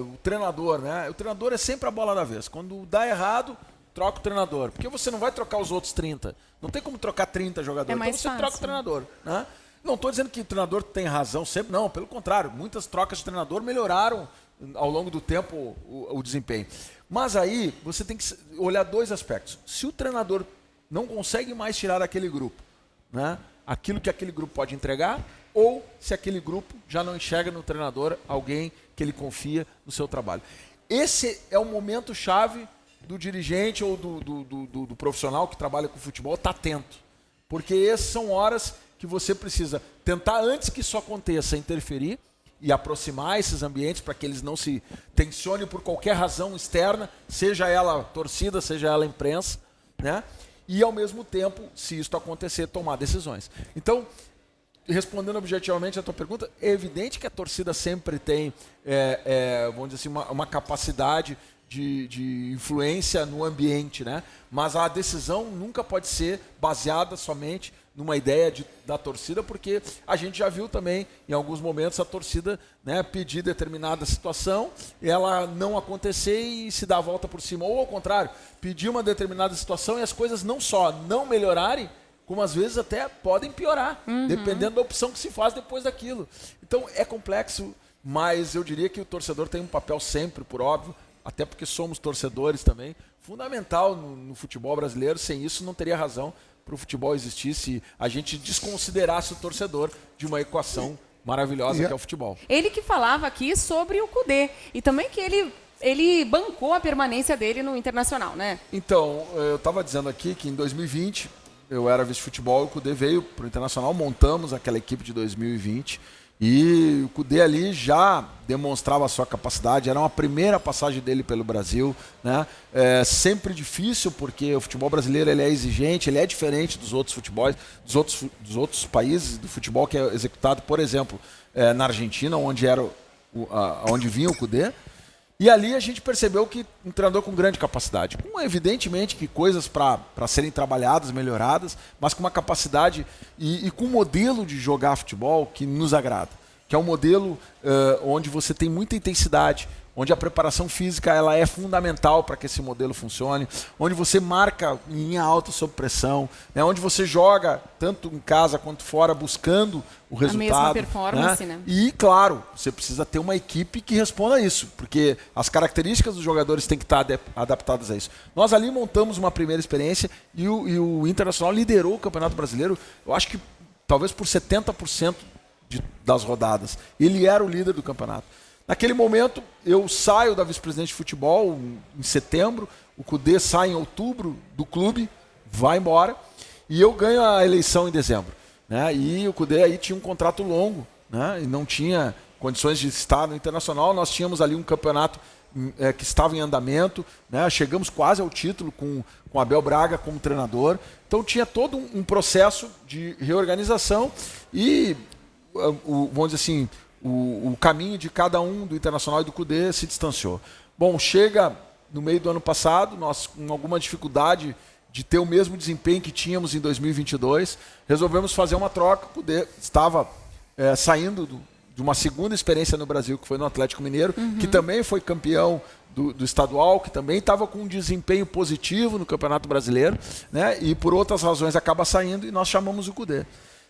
o treinador, né? O treinador é sempre a bola da vez. Quando dá errado, troca o treinador. Porque você não vai trocar os outros 30. Não tem como trocar 30 jogadores. Mais então você fácil. troca o treinador, né? Não estou dizendo que o treinador tem razão sempre, não. Pelo contrário, muitas trocas de treinador melhoraram ao longo do tempo o desempenho. Mas aí você tem que olhar 2 aspectos. Se o treinador não consegue mais tirar daquele grupo, né, aquilo que aquele grupo pode entregar, ou se aquele grupo já não enxerga no treinador alguém que ele confia no seu trabalho. Esse é o momento chave do dirigente ou do profissional que trabalha com futebol estar atento. Porque essas são horas que você precisa tentar, antes que isso aconteça, interferir e aproximar esses ambientes para que eles não se tensionem por qualquer razão externa, seja ela torcida, seja ela imprensa, né? E ao mesmo tempo, se isso acontecer, tomar decisões. Então, respondendo objetivamente a tua pergunta, é evidente que a torcida sempre tem, vamos dizer assim, uma capacidade de influência no ambiente, né? Mas a decisão nunca pode ser baseada somente numa ideia da torcida, porque a gente já viu também, em alguns momentos, a torcida, né, pedir determinada situação, ela não acontecer e se dar a volta por cima. Ou ao contrário, pedir uma determinada situação e as coisas não só não melhorarem, como às vezes até podem piorar, dependendo da opção que se faz depois daquilo. Então é complexo, mas eu diria que o torcedor tem um papel sempre, por óbvio, até porque somos torcedores também, fundamental no futebol brasileiro. Sem isso não teria razão para o futebol existir se a gente desconsiderasse o torcedor de uma equação maravilhosa que é o futebol. Ele que falava aqui sobre o Cudê e também que ele bancou a permanência dele no Internacional, né? Então, eu estava dizendo aqui que em 2020 eu era vice-futebol, o Cudê veio para o Internacional, montamos aquela equipe de 2020 e o Cudê ali já demonstrava a sua capacidade, era uma primeira passagem dele pelo Brasil, né? Sempre difícil porque o futebol brasileiro ele é exigente, ele é diferente dos outros futebols, dos outros países do futebol que é executado, por exemplo, na Argentina, onde vinha o Cudê. E ali a gente percebeu que um treinador com grande capacidade, com evidentemente que coisas para serem trabalhadas, melhoradas, mas com uma capacidade e com um modelo de jogar futebol que nos agrada, que é um modelo onde você tem muita intensidade, onde a preparação física ela é fundamental para que esse modelo funcione, onde você marca em linha alta sob pressão, né, onde você joga tanto em casa quanto fora buscando o resultado. A mesma performance, né? E, claro, você precisa ter uma equipe que responda a isso, porque as características dos jogadores têm que estar adaptadas a isso. Nós ali montamos uma primeira experiência e o Internacional liderou o Campeonato Brasileiro, eu acho que talvez por 70% das rodadas. Ele era o líder do campeonato. Naquele momento, eu saio da vice-presidente de futebol em setembro, o Cudê sai em outubro do clube, vai embora, e eu ganho a eleição em dezembro. Né? E o Cudê aí tinha um contrato longo, né? E não tinha condições de estar no Internacional. Nós tínhamos ali um campeonato que estava em andamento, né? Chegamos quase ao título com Abel Braga como treinador. Então tinha todo um processo de reorganização e, vamos dizer assim, o caminho de cada um do Internacional e do Cudê se distanciou. Bom, chega no meio do ano passado, nós com alguma dificuldade de ter o mesmo desempenho que tínhamos em 2022, resolvemos fazer uma troca. O Cudê estava saindo de uma segunda experiência no Brasil, que foi no Atlético Mineiro, que também foi campeão do estadual, que também estava com um desempenho positivo no Campeonato Brasileiro, né? E por outras razões acaba saindo e nós chamamos o Cudê.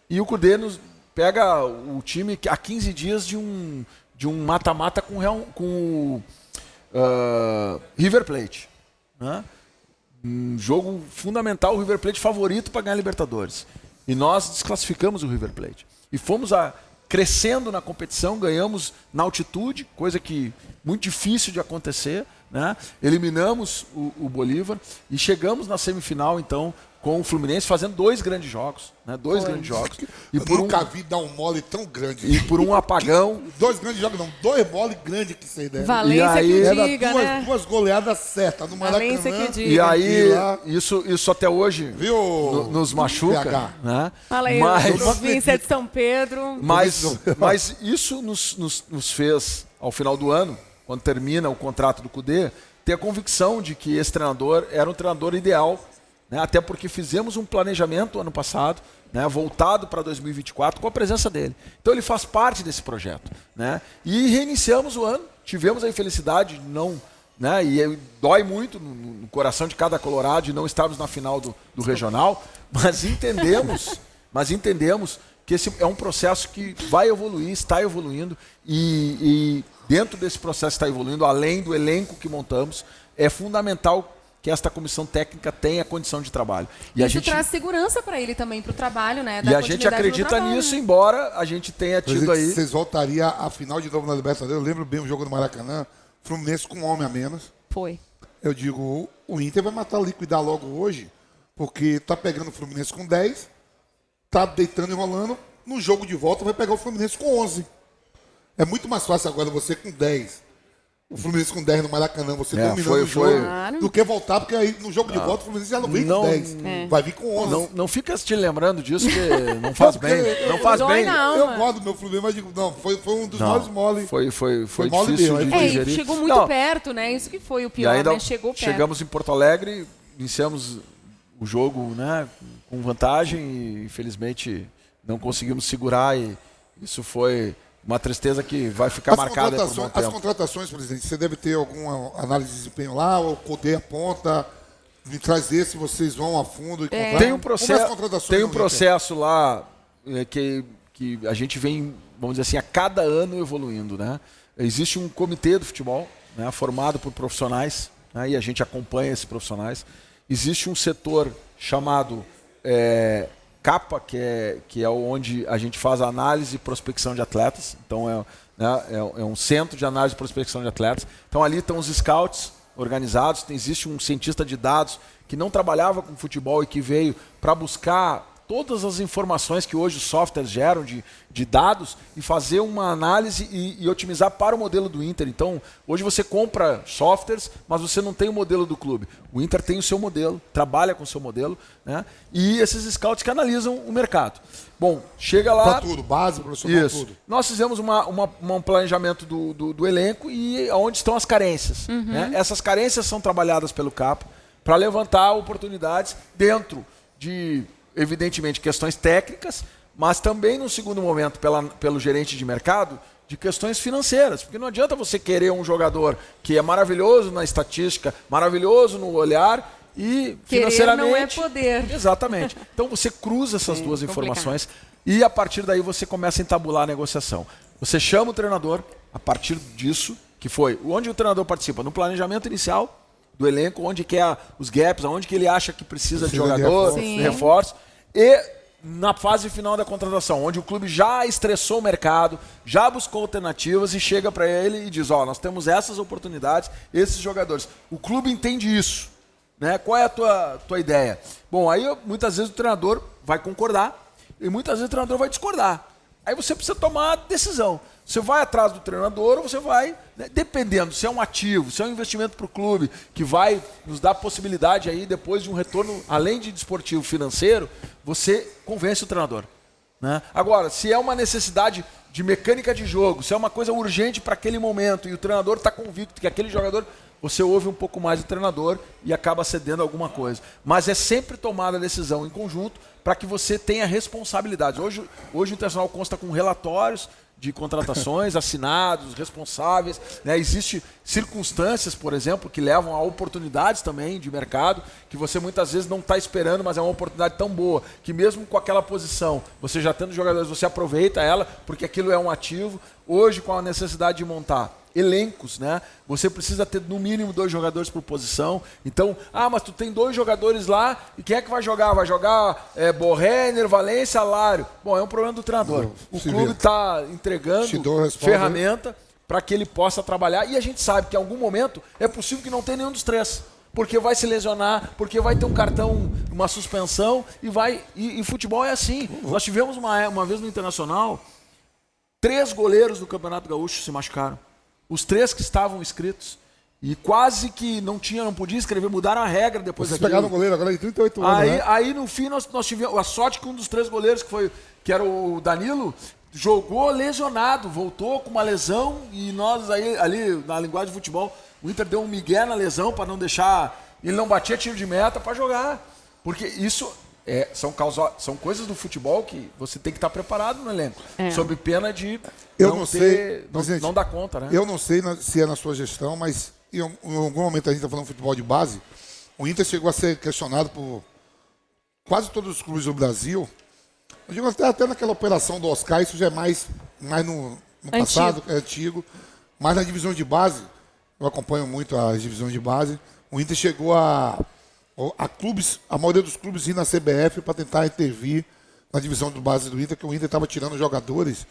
E o Cudê nos pega o time há 15 dias de um mata-mata com o River Plate, né? Um jogo fundamental, o River Plate favorito para ganhar a Libertadores. E nós desclassificamos o River Plate. E fomos crescendo na competição, ganhamos na altitude, coisa que muito difícil de acontecer, né? Eliminamos o Bolívar e chegamos na semifinal, então, com o Fluminense fazendo 2 grandes jogos, né? 2 grandes jogos. E eu nunca vi dar um mole tão grande. E por um apagão. 2 grandes jogos, não. 2 mole grandes que você der. Valência aí, que diga, né? 2 goleadas certas no Maracanã. Valência que diga. E aí, isso até hoje viu, nos machuca. PH? Né? Fala aí, Mas, Vincent de São Pedro. mas isso nos fez, ao final do ano, quando termina o contrato do Cudê, ter a convicção de que esse treinador era um treinador ideal, né? Até porque fizemos um planejamento ano passado, né, voltado para 2024 com a presença dele. Então ele faz parte desse projeto, né? E reiniciamos o ano, tivemos a infelicidade de não, né, e dói muito no coração de cada colorado de não estarmos na final do regional, mas entendemos que esse é um processo que vai evoluir, está evoluindo e dentro desse processo está evoluindo, além do elenco que montamos, é fundamental que esta comissão técnica tenha condição de trabalho. E isso traz segurança para ele também, para o trabalho, né? E a gente acredita nisso, embora a gente tenha tido aí... Vocês voltariam à final de novo na Libertadores. Eu lembro bem o jogo do Maracanã, Fluminense com um homem a menos. Foi. Eu digo, o Inter vai matar liquidar logo hoje, porque tá pegando o Fluminense com 10, tá deitando e rolando, no jogo de volta vai pegar o Fluminense com 11. É muito mais fácil agora você com 10. O Fluminense com 10 no Maracanã, você dominando o jogo, do que voltar, porque aí no jogo de volta o Fluminense já não vem com 10. Vai vir com 11. Não fica te lembrando disso, que não faz bem. Não faz bem. Eu gosto do meu Fluminense, mas digo, não, foi um dos maiores mole. Foi mole difícil mesmo, de digerir. Chegou muito perto, né? Isso que foi o pior, ainda né? Chegou perto. Chegamos em Porto Alegre, iniciamos o jogo, né, com vantagem e infelizmente não conseguimos segurar e isso foi... uma tristeza que vai ficar marcada por muito tempo. As contratações, presidente, você deve ter alguma análise de desempenho lá, ou o Cudê aponta, me traz esse, vocês vão a fundo e contratam. Tem um processo lá que a gente vem, vamos dizer assim, a cada ano evoluindo, né? Existe um comitê do futebol, né, formado por profissionais, né, e a gente acompanha esses profissionais. Existe um setor chamado... CAPA, que é onde a gente faz a análise e prospecção de atletas. Então é um centro de análise e prospecção de atletas. Então ali estão os scouts organizados, existe um cientista de dados que não trabalhava com futebol e que veio para buscar todas as informações que hoje os softwares geram de dados e fazer uma análise e otimizar para o modelo do Inter. Então, hoje você compra softwares, mas você não tem o modelo do clube. O Inter tem o seu modelo, trabalha com o seu modelo, né? E esses scouts que analisam o mercado. Bom, chega lá... Para tudo, base, profissional, tudo. Nós fizemos um planejamento do elenco e onde estão as carências. Né? Essas carências são trabalhadas pelo CAPA para levantar oportunidades dentro de... evidentemente, questões técnicas, mas também, no segundo momento, pelo gerente de mercado, de questões financeiras. Porque não adianta você querer um jogador que é maravilhoso na estatística, maravilhoso no olhar e querer financeiramente... não é poder. Exatamente. Então você cruza essas duas informações e a partir daí você começa a entabular a negociação. Você chama o treinador, a partir disso, que foi onde o treinador participa, no planejamento inicial do elenco, onde que é os gaps, onde que ele acha que precisa de jogador, de reforço, e na fase final da contratação, onde o clube já estressou o mercado, já buscou alternativas e chega para ele e diz, nós temos essas oportunidades, esses jogadores. O clube entende isso, né? Qual é a tua ideia? Bom, aí muitas vezes o treinador vai concordar e muitas vezes o treinador vai discordar. Aí você precisa tomar a decisão. Você vai atrás do treinador ou você vai, né, dependendo se é um ativo, se é um investimento para o clube, que vai nos dar possibilidade aí, depois de um retorno, além de desportivo financeiro, você convence o treinador. Né? Agora, se é uma necessidade de mecânica de jogo, se é uma coisa urgente para aquele momento e o treinador está convicto que aquele jogador você ouve um pouco mais do treinador e acaba cedendo alguma coisa. Mas é sempre tomada a decisão em conjunto para que você tenha responsabilidade. Hoje o Internacional consta com relatórios de contratações assinados, responsáveis, né? Existem circunstâncias, por exemplo, que levam a oportunidades também de mercado, que você muitas vezes não está esperando, mas é uma oportunidade tão boa, que mesmo com aquela posição, você já tendo jogadores, você aproveita ela, porque aquilo é um ativo. Hoje, com a necessidade de montar elencos, né? Você precisa ter no mínimo 2 jogadores por posição. Então, mas tu tem 2 jogadores lá e quem é que vai jogar? Vai jogar Borrenner, Valência, Alário. Bom, é um problema do treinador. O clube está entregando ferramenta para que ele possa trabalhar e a gente sabe que em algum momento é possível que não tenha nenhum dos 3. Porque vai se lesionar, porque vai ter um cartão, uma suspensão e futebol é assim. Nós tivemos uma vez no Internacional 3 goleiros do Campeonato Gaúcho se machucaram. Os 3 que estavam inscritos. E quase que não podia escrever, mudaram a regra depois daquilo. Vocês pegaram o goleiro agora de 38 anos, né? Aí no fim nós tivemos a sorte que um dos 3 goleiros, que era o Danilo, jogou lesionado, voltou com uma lesão e nós ali na linguagem de futebol, o Inter deu um migué na lesão para não deixar, ele não batia tiro de meta para jogar. Porque isso são coisas do futebol que você tem que estar preparado no elenco. Sob pena de não dar conta, né? Eu não sei se é na sua gestão, mas em algum momento a gente está falando de futebol de base, o Inter chegou a ser questionado por quase todos os clubes do Brasil. Eu digo até naquela operação do Oscar, isso já é mais no passado, é antigo. Mas na divisão de base, eu acompanho muito as divisões de base, o Inter chegou a clubes, a maioria dos clubes ir na CBF para tentar intervir na divisão de base do Inter, que o Inter estava tirando jogadores,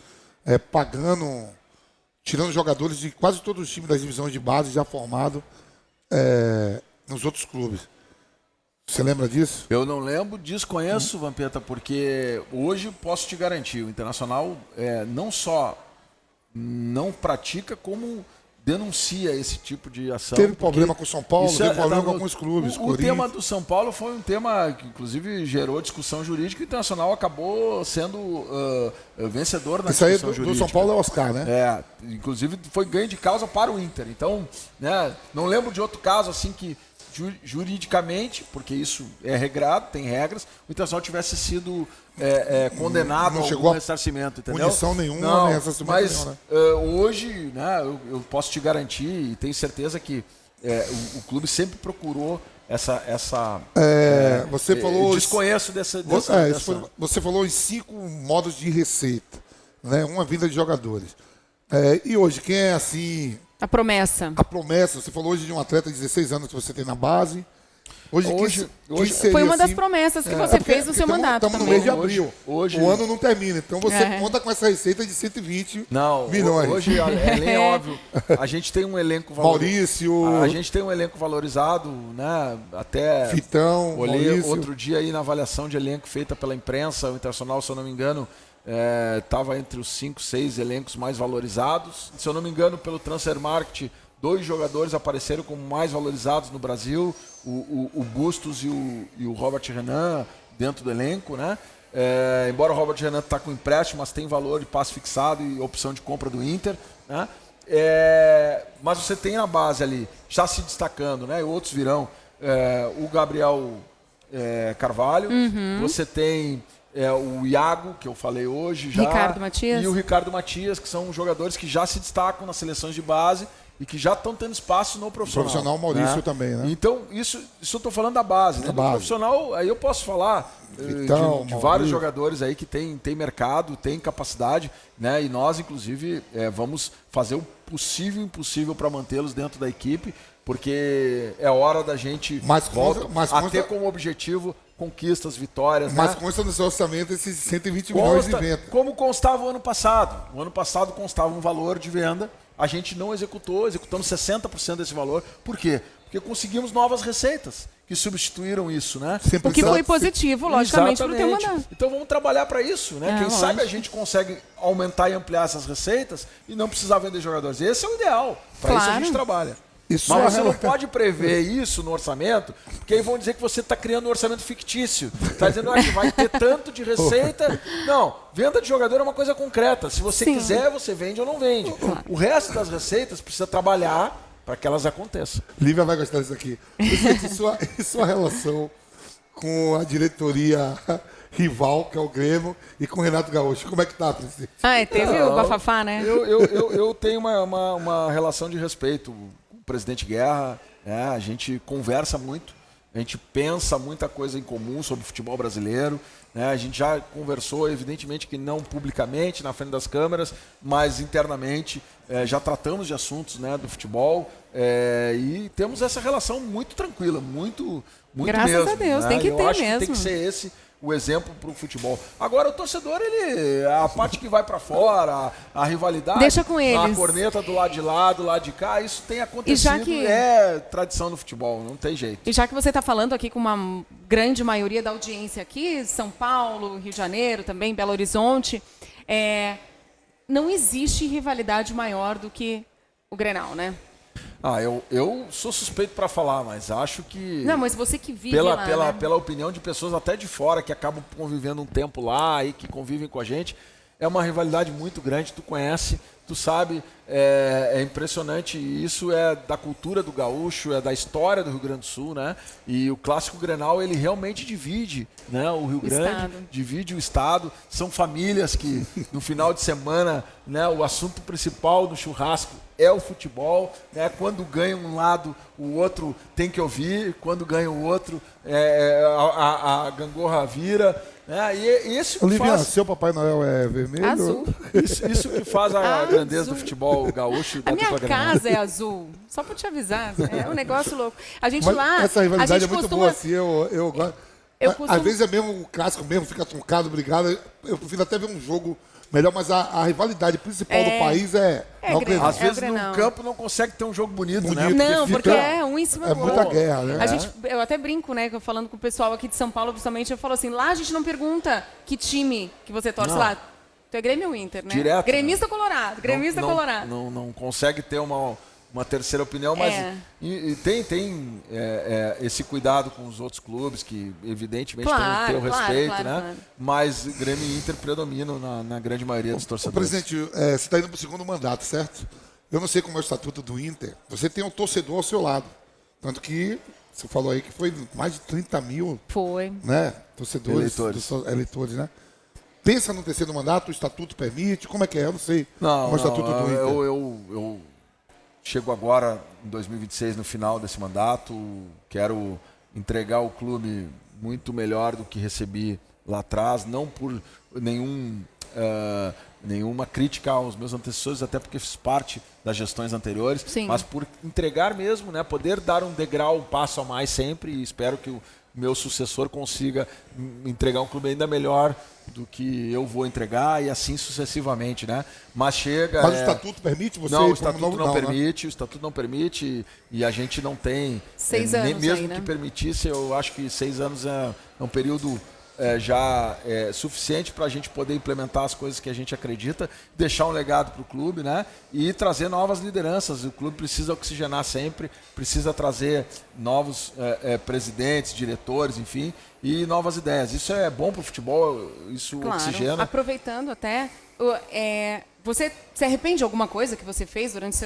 tirando jogadores de quase todos os times das divisões de base já formados nos outros clubes. Você lembra disso? Eu não lembro, desconheço, Vampeta, porque hoje posso te garantir, o Internacional não só não pratica, como denuncia esse tipo de ação. Teve problema com o São Paulo, teve problema com alguns clubes. O tema do São Paulo foi um tema que, inclusive, gerou discussão jurídica e o Internacional acabou sendo vencedor na discussão jurídica. Do São Paulo é Oscar, né? Inclusive foi ganho de causa para o Inter. Então, né, não lembro de outro caso assim que juridicamente, porque isso é regrado, tem regras, o Internacional tivesse sido condenado a algum ressarcimento, entendeu? Punição nenhuma, nem ressarcimento nenhum, né? Hoje, né, eu posso te garantir e tenho certeza que o clube sempre procurou você falou, desconheço você falou em 5 modos de receita, né? Uma vinda de jogadores. E hoje, quem é assim... A promessa. Você falou hoje de um atleta de 16 anos que você tem na base. Hoje foi uma das promessas que você fez no seu mandato. Estamos no mês de abril. O ano não termina. Então você conta com essa receita de 120 milhões. Hoje, além óbvio, a gente tem um elenco Maurício. A gente tem um elenco valorizado, né? Até Fitão, olhei Maurício. Outro dia aí na avaliação de elenco feita pela imprensa, o Internacional, se eu não me engano, estava entre os 5, 6 elencos mais valorizados. Se eu não me engano, pelo Transfer Market, 2 jogadores apareceram como mais valorizados no Brasil, o Bustos e o Robert Renan dentro do elenco, né? Embora o Robert Renan está com empréstimo, mas tem valor de passe fixado e opção de compra do Inter, né? Mas você tem na base ali, já se destacando, né? E outros virão, o Gabriel Carvalho, você tem o Iago, que eu falei hoje já, Ricardo Matias. E o Ricardo Matias, que são jogadores que já se destacam nas seleções de base e que já estão tendo espaço no profissional. O profissional Maurício também, né? Então, isso eu estou falando da base, né? Do profissional, aí eu posso falar de vários jogadores aí que tem mercado, tem capacidade, né? E nós, inclusive, vamos fazer o possível e impossível para mantê-los dentro da equipe, porque é hora da gente ter como objetivo conquistas, vitórias. Mas né? consta no seu orçamento esses 120 milhões de venda. Como constava o ano passado. O ano passado constava um valor de venda, a gente não executamos 60% desse valor. Por quê? Porque conseguimos novas receitas que substituíram isso, né? O que foi positivo, logicamente, para o teu mandato. Então vamos trabalhar para isso, né? Quem sabe a gente consegue aumentar e ampliar essas receitas e não precisar vender jogadores. Esse é o ideal. Para isso a gente trabalha. Mas você não pode prever isso no orçamento, porque aí vão dizer que você está criando um orçamento fictício. Está dizendo que vai ter tanto de receita. Não, venda de jogador é uma coisa concreta. Se você quiser, você vende ou não vende. O resto das receitas precisa trabalhar para que elas aconteçam. Lívia vai gostar disso aqui. Presidente, e sua relação com a diretoria rival, que é o Grêmio, e com o Renato Gaúcho, como é que tá, presidente? Teve o bafafá, né? Eu tenho uma relação de respeito com o presidente Guerra, a gente conversa muito, a gente pensa muita coisa em comum sobre o futebol brasileiro, né? A gente já conversou, evidentemente que não publicamente, na frente das câmeras, mas internamente já tratamos de assuntos, né, do futebol e temos essa relação muito tranquila, muito Graças mesmo. a Deus, né? tem que Eu ter acho mesmo. Que tem que ser esse o exemplo para o futebol. Agora o torcedor, a parte que vai para fora, a rivalidade, deixa com eles. A corneta do lado de lá, do lado de cá, isso tem acontecido, é tradição do futebol, não tem jeito. E já que você está falando aqui com uma grande maioria da audiência aqui, São Paulo, Rio de Janeiro, também Belo Horizonte, não existe rivalidade maior do que o Grenal, né? Eu sou suspeito para falar, mas acho que... Não, mas você que vive lá, né? Pela opinião de pessoas até de fora, que acabam convivendo um tempo lá e que convivem com a gente, é uma rivalidade muito grande, tu conhece, tu sabe, é impressionante, isso é da cultura do gaúcho, é da história do Rio Grande do Sul, né? E o Clássico Grenal, ele realmente divide, né, o Rio Grande, divide o estado, são famílias que no final de semana, né, o assunto principal do churrasco é o futebol, né? Quando ganha um lado, o outro tem que ouvir, quando ganha o outro, a gangorra vira. E isso que Olivia, faz... seu Papai Noel é vermelho? Azul. Isso que faz a grandeza do futebol gaúcho. A minha casa é azul, só para te avisar, é um negócio louco. A gente Mas lá... essa rivalidade a gente é muito costuma... boa, assim, eu gosto. Às vezes é mesmo o clássico mesmo, fica truncado, brigado. Eu prefiro até ver um jogo melhor, mas a rivalidade principal do país é o Grenal. Às vezes no campo não consegue ter um jogo bonito, né? Não, porque é um em cima do outro. É muita guerra, né? Eu até brinco, né? Falando com o pessoal aqui de São Paulo, principalmente, eu falo assim, lá a gente não pergunta que time que você torce lá. Tu é Grêmio ou Inter, né? Direto. Gremista colorado, colorado. Não consegue ter uma terceira opinião, mas tem esse cuidado com os outros clubes, que evidentemente tem que ter o respeito, né? Claro. Mas Grêmio e Inter predominam na grande maioria dos torcedores. Presidente, você está indo para o segundo mandato, certo? Eu não sei como é o estatuto do Inter. Você tem um torcedor ao seu lado. Tanto que você falou aí que foi mais de 30 mil né, torcedores, eleitores, né? Pensa no terceiro mandato, o estatuto permite? Como é que é? Eu não sei como é o estatuto do Inter. Eu chego agora, em 2026, no final desse mandato, quero entregar o clube muito melhor do que recebi lá atrás, não por nenhuma crítica aos meus antecessores, até porque fiz parte das gestões anteriores, mas por entregar mesmo, né, poder dar um degrau, um passo a mais sempre, e espero que o meu sucessor consiga entregar um clube ainda melhor do que eu vou entregar e assim sucessivamente, né? Mas chega... Mas o estatuto permite você? Não, o estatuto não permite, né? O estatuto não permite e a gente não tem... 6 anos mesmo aí, né? que permitisse, eu acho que 6 anos é um período já suficiente para a gente poder implementar as coisas que a gente acredita, deixar um legado para o clube, né? E trazer novas lideranças. O clube precisa oxigenar sempre, precisa trazer novos presidentes, diretores, enfim, e novas ideias. Isso é bom para o futebol, isso oxigena. Aproveitando até, você se arrepende de alguma coisa que você fez durante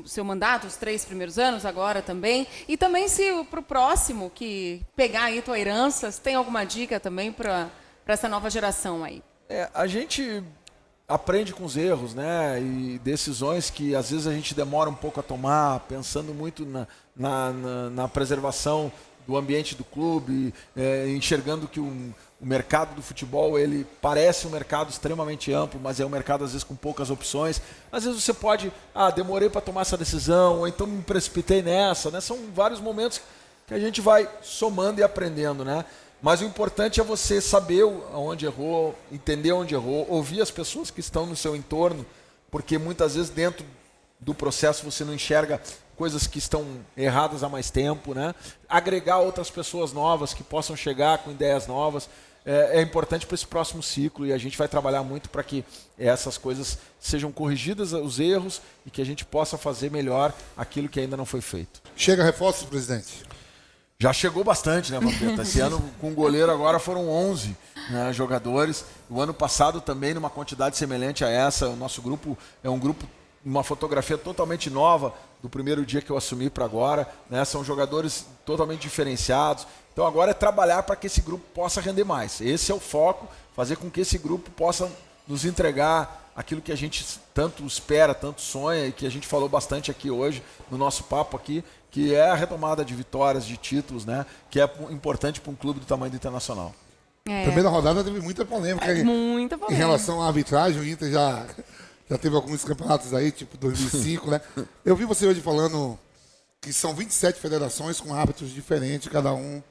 seu mandato, os 3 primeiros anos, agora também? E também se para o próximo que pegar aí tua herança, tem alguma dica também para essa nova geração aí? A gente aprende com os erros, né? E decisões que às vezes a gente demora um pouco a tomar, pensando muito na preservação do ambiente do clube, enxergando que o mercado do futebol, ele parece um mercado extremamente amplo, mas é um mercado às vezes com poucas opções. Às vezes você pode, demorei para tomar essa decisão, ou então me precipitei nessa, né? São vários momentos que a gente vai somando e aprendendo, né? Mas o importante é você saber onde errou, entender onde errou, ouvir as pessoas que estão no seu entorno, porque muitas vezes dentro do processo você não enxerga coisas que estão erradas há mais tempo, né? Agregar outras pessoas novas que possam chegar com ideias novas é importante para esse próximo ciclo, e a gente vai trabalhar muito para que essas coisas sejam corrigidas, os erros, e que a gente possa fazer melhor aquilo que ainda não foi feito. Chega reforços, presidente? Já chegou bastante, né, Vampeta? Esse ano com o goleiro agora foram 11, né, jogadores. O ano passado também numa quantidade semelhante a essa. O nosso grupo é um grupo, uma fotografia totalmente nova do primeiro dia que eu assumi para agora, né? São jogadores totalmente diferenciados. Então agora é trabalhar para que esse grupo possa render mais. Esse é o foco, fazer com que esse grupo possa nos entregar aquilo que a gente tanto espera, tanto sonha e que a gente falou bastante aqui hoje no nosso papo aqui, que é a retomada de vitórias, de títulos, né? Que é importante para um clube do tamanho do Internacional. Primeira rodada teve muita polêmica. Muita polêmica. Em relação à arbitragem, o Inter já teve alguns campeonatos aí, tipo 2005, né? Eu vi você hoje falando que são 27 federações com árbitros diferentes, cada um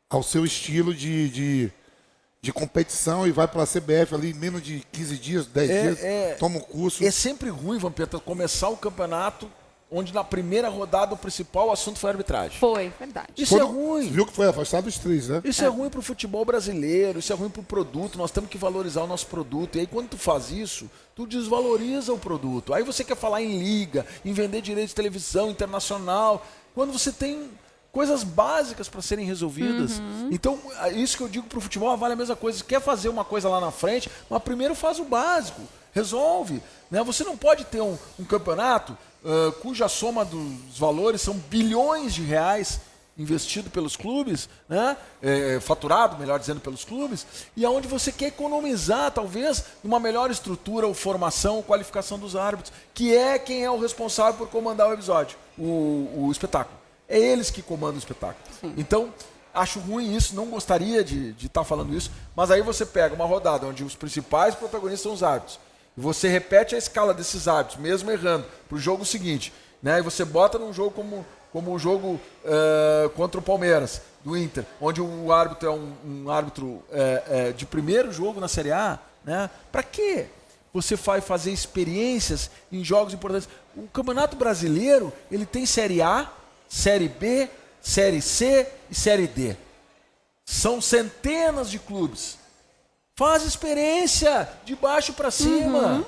ao seu estilo de competição, e vai para a CBF ali em menos de 15 dias, 10 dias, toma um curso. É sempre ruim, Vampeta, começar o campeonato onde na primeira rodada o principal assunto foi a arbitragem. Foi, verdade. Isso é ruim. Você viu que foi afastado os 3, né? Isso é ruim pro futebol brasileiro, isso é ruim pro produto, nós temos que valorizar o nosso produto. E aí quando tu faz isso, tu desvaloriza o produto. Aí você quer falar em liga, em vender direito de televisão internacional, quando você tem coisas básicas para serem resolvidas. Então, isso que eu digo pro futebol vale a mesma coisa. Você quer fazer uma coisa lá na frente, mas primeiro faz o básico, resolve. Né? Você não pode ter um campeonato cuja soma dos valores são bilhões de reais investido pelos clubes, né? Faturado, melhor dizendo, pelos clubes, e aonde você quer economizar, talvez, numa melhor estrutura, ou formação, ou qualificação dos árbitros, que é quem é o responsável por comandar o episódio, o espetáculo. É eles que comandam o espetáculo. Sim. Então, acho ruim isso, não gostaria de estar falando isso, mas aí você pega uma rodada onde os principais protagonistas são os árbitros, e você repete a escala desses árbitros, mesmo errando, para o jogo seguinte, né? E você bota num jogo como o jogo contra o Palmeiras, do Inter, onde o árbitro é um árbitro de primeiro jogo na Série A, né? Para quê? Você vai fazer experiências em jogos importantes. O Campeonato Brasileiro, ele tem Série A, Série B, Série C e Série D. São centenas de clubes. Faz experiência de baixo para cima.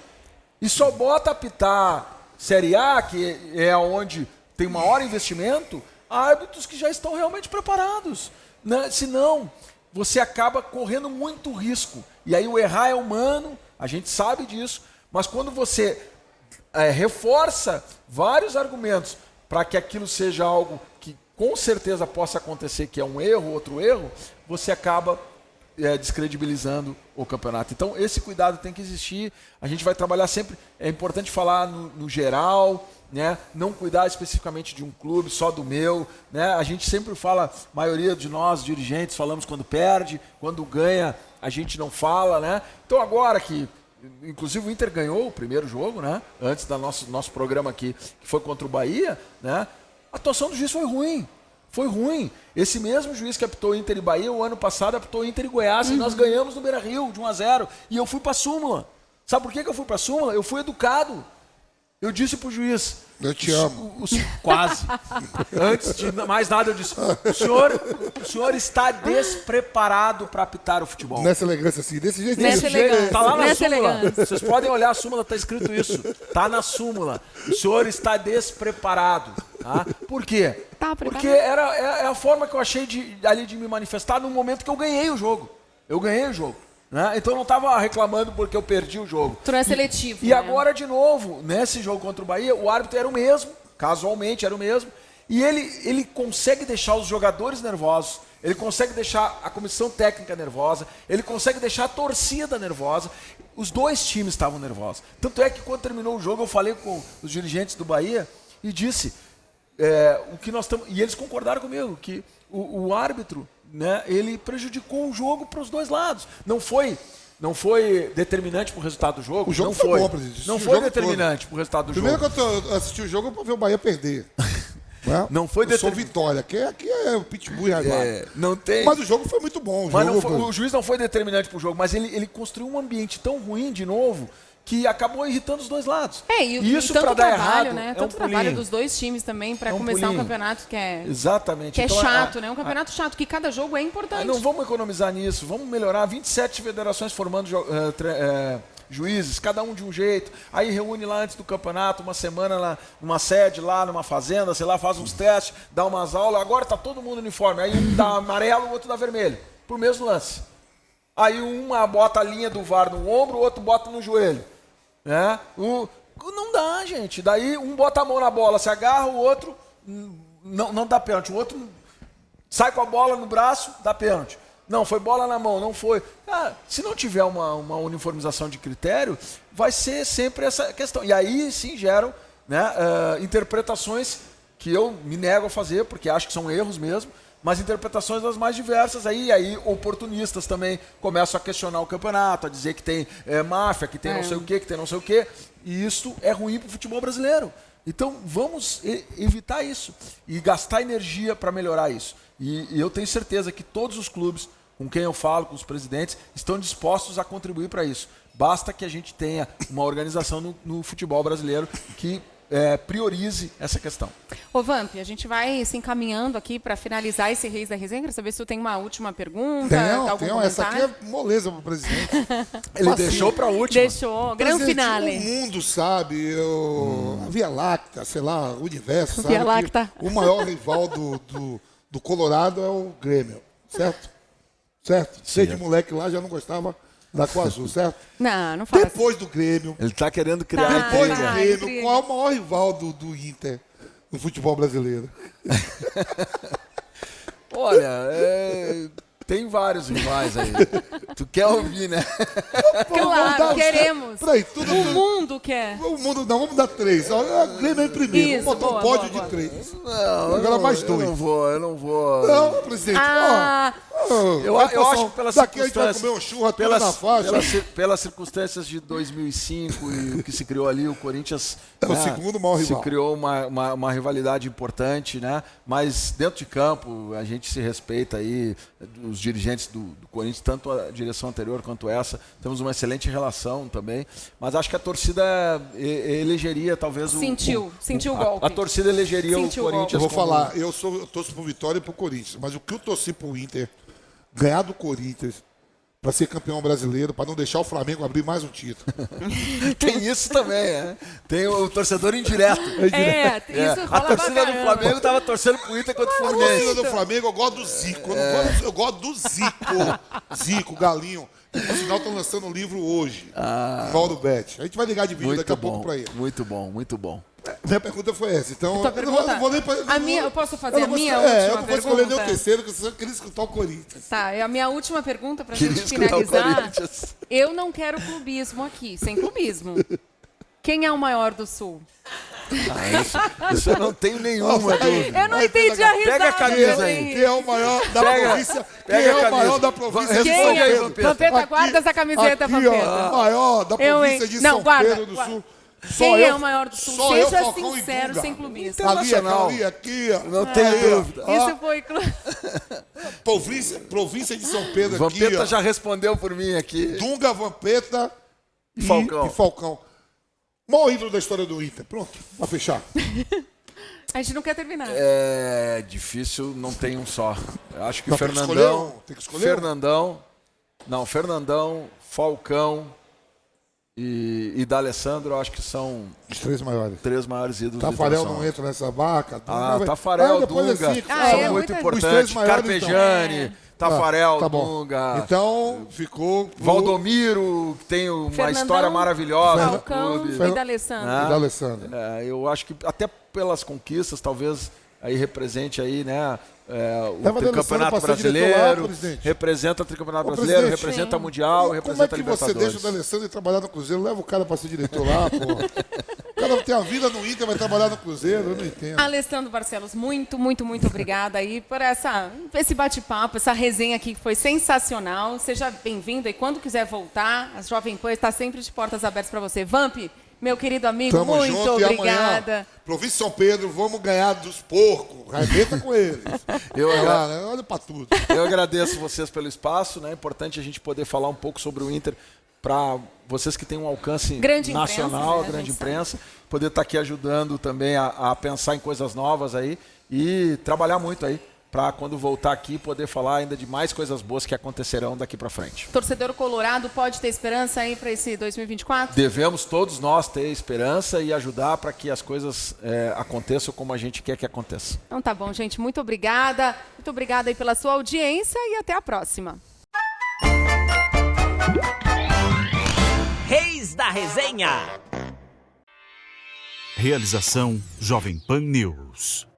E só bota a apitar Série A, que é onde tem maior investimento, árbitros que já estão realmente preparados. Né? Senão, você acaba correndo muito risco. E aí o errar é humano, a gente sabe disso, mas quando você reforça vários argumentos para que aquilo seja algo que com certeza possa acontecer, que é um erro, outro erro, você acaba descredibilizando o campeonato. Então esse cuidado tem que existir, a gente vai trabalhar sempre, é importante falar no geral, né? Não cuidar especificamente de um clube, só do meu, né? A gente sempre fala, a maioria de nós, dirigentes, falamos quando perde, quando ganha, a gente não fala, né? Então agora que, inclusive o Inter ganhou o primeiro jogo, né? Antes do nosso programa aqui, que foi contra o Bahia, né? A atuação do juiz foi ruim. Foi ruim. Esse mesmo juiz que apitou Inter e Bahia, o ano passado apitou Inter e Goiás, e nós ganhamos no Beira-Rio de 1-0. E eu fui para a súmula. Sabe por que eu fui para a súmula? Eu fui educado. Eu disse pro juiz... Eu te amo. Quase. Antes de mais nada, eu disse: o senhor está despreparado para apitar o futebol. Nessa elegância assim, desse jeito. Nessa elegância. Está lá na Nessa súmula. elegância. Vocês podem olhar a súmula, está escrito isso. Está na súmula. O senhor está despreparado. Tá? Por quê? Tá preparado. Porque é a forma que eu achei de me manifestar no momento que eu ganhei o jogo. Eu ganhei o jogo. Né? Então eu não estava reclamando porque eu perdi o jogo. Tu não é seletivo. E agora, de novo, nesse jogo contra o Bahia, o árbitro era o mesmo, casualmente era o mesmo, e ele consegue deixar os jogadores nervosos, ele consegue deixar a comissão técnica nervosa, ele consegue deixar a torcida nervosa. Os dois times estavam nervosos. Tanto é que quando terminou o jogo, eu falei com os dirigentes do Bahia e disse o que nós estamos. E eles concordaram comigo, que o árbitro, né, ele prejudicou o jogo para os dois lados. Não foi determinante para o resultado do jogo. O jogo não foi bom, presidente. Não foi determinante para o resultado do Primeiro jogo. Primeiro que eu assisti o jogo é para ver o Bahia perder. Não foi eu sou Vitória, aqui é o Pitbull e agora. Não tem. Mas o jogo foi muito bom. O juiz não foi determinante para o jogo, mas ele construiu um ambiente tão ruim de novo que acabou irritando os dois lados. E isso para dar trabalho, errado, né? é Tanto um trabalho pulinho. dos dois times também para É um começar um pulinho. campeonato que é Exatamente. que é Então, chato, né? Um campeonato chato, que cada jogo é importante. não vamos economizar nisso, vamos melhorar. 27 federações formando juízes, cada um de um jeito. Aí reúne lá antes do campeonato, uma semana lá, numa sede lá, numa fazenda, sei lá, faz uns testes, dá umas aulas. Agora tá todo mundo uniforme. Aí um dá amarelo, o outro dá vermelho, pro mesmo lance. Aí uma bota a linha do VAR no ombro, o outro bota no joelho. Né? Não dá, gente. Daí um bota a mão na bola, se agarra, o outro não dá pênalti. O outro sai com a bola no braço, dá pênalti. Não, foi bola na mão, não foi. Se não tiver uma uniformização de critério, vai ser sempre essa questão. E aí sim geram, né, interpretações que eu me nego a fazer, porque acho que são erros mesmo, mas interpretações das mais diversas. Aí oportunistas também começam a questionar o campeonato, a dizer que tem máfia, que tem não sei o quê, que tem não sei o quê. E isso é ruim para o futebol brasileiro. Então vamos evitar isso e gastar energia para melhorar isso. E eu tenho certeza que todos os clubes com quem eu falo, com os presidentes, estão dispostos a contribuir para isso. Basta que a gente tenha uma organização no futebol brasileiro que priorize essa questão. Ô Vamp, a gente vai se encaminhando aqui para finalizar esse Reis da Resenha. Quero saber se tu tem uma última pergunta. Tem. Essa aqui é moleza para o presidente. Ele deixou para a última. Deixou. Grande finale. O mundo sabe, a Via Láctea, sei lá, o universo sabe Via Láctea. Que o maior rival do Colorado é o Grêmio, certo? Certo? Ser de moleque lá já não gostava da cor azul, certo? Não fala Depois do Grêmio. Ele está querendo criar Depois do Grêmio, qual é o maior rival do Inter no futebol brasileiro? Olha, tem vários rivais aí. Tu quer ouvir, né? Claro, queremos. Peraí, o mundo quer. O mundo, não, vamos dar 3. O Grêmio é em primeiro. Isso, vamos botar um pódio de 3. Não, agora mais 2. Eu não vou. Não, presidente. Eu acho que pelas daqui a gente vai comer um churro na faixa. Pelas circunstâncias de 2005 e o que se criou ali, o Corinthians o segundo maior rival. Se criou uma rivalidade importante, né? Mas dentro de campo a gente se respeita aí, os dirigentes do Corinthians, tanto a direção anterior quanto essa, temos uma excelente relação também, mas acho que a torcida elegeria talvez sentiu o golpe. A torcida elegeria o Corinthians. Eu vou falar, eu torço pro Vitória e pro Corinthians, mas o que eu torci pro Inter ganhar do Corinthians para ser campeão brasileiro, para não deixar o Flamengo abrir mais um título. Tem isso também, né? Tem o torcedor indireto. Isso rola. A torcida do Flamengo estava torcendo pro Inter contra o Fluminense. A torcida do Flamengo, eu gosto do Zico. Eu gosto do Zico. Zico, Galinho. No final estão lançando um livro hoje. Valdo Bet. A gente vai ligar de vídeo daqui a pouco para ele. Muito bom, muito bom. Minha pergunta foi essa. Então, eu vou nem eu posso fazer a minha última pergunta? Eu não vou escolher nem o terceiro, porque eu queria escutar o Corinthians. Tá, é a minha última pergunta pra gente finalizar. Eu não quero clubismo aqui, sem clubismo. Quem é o maior do Sul? Isso eu não tenho nenhuma dúvida. Eu não entendi a risada. Pega a camisa aí. Quem é o maior da província? Quem é o maior da província de Quem São é? Pedro? Vampeta, guarda essa camiseta, aqui, Vampeta. O maior da província de São Pedro do Sul. Quem é o maior do Sul? Seja Falcão sincero, sem clubismo. Ali, aqui, ó. Não tenho dúvida. Isso foi... Província de São Pedro aqui, Vampeta já respondeu por mim aqui. Dunga, Vampeta e Falcão. Maior ídolo da história do Inter. Pronto, pra fechar. A gente não quer terminar. É difícil, não tem um só. Eu acho que não, Fernandão... Tem que escolher. Fernandão, Falcão e D'Alessandro, eu acho que são os 3 maiores. 3 maiores ídolos. Tafarel não entra nessa vaca. Tafarel, Dunga, são muito importantes. Carpegiani, então. Tafarel, tá Dunga. Então, ficou... Valdomiro, que tem uma Fernandão, história maravilhosa. Falcão e D'Alessandro. Eu acho que até pelas conquistas, talvez aí represente aí, né? O tricampeonato brasileiro, representa o tricampeonato brasileiro, representa o Mundial, representa a Libertadores. Como é que você deixa o D'Alessandro ir trabalhar no Cruzeiro? Leva o cara para ser diretor lá, pô. O cara tem a vida no Inter, vai trabalhar no Cruzeiro, eu não entendo. Alessandro Barcelos, muito obrigada aí por esse bate-papo, essa resenha aqui que foi sensacional. Seja bem-vindo e quando quiser voltar, a Jovem Pan está sempre de portas abertas para você. Vamp, meu querido amigo, tamo muito junto, obrigada. E amanhã, Província São Pedro, vamos ganhar dos porcos. Arrebenta com eles. Olha para tudo. Eu agradeço vocês pelo espaço, né? É importante a gente poder falar um pouco sobre o Inter para vocês que têm um alcance nacional, grande imprensa, poder estar aqui ajudando também a pensar em coisas novas aí e trabalhar muito aí para quando voltar aqui poder falar ainda de mais coisas boas que acontecerão daqui para frente. Torcedor colorado pode ter esperança aí para esse 2024? Devemos todos nós ter esperança e ajudar para que as coisas aconteçam como a gente quer que aconteça. Então tá bom, gente. Muito obrigada. Muito obrigada aí pela sua audiência e até a próxima. Reis da Resenha. Realização Jovem Pan News.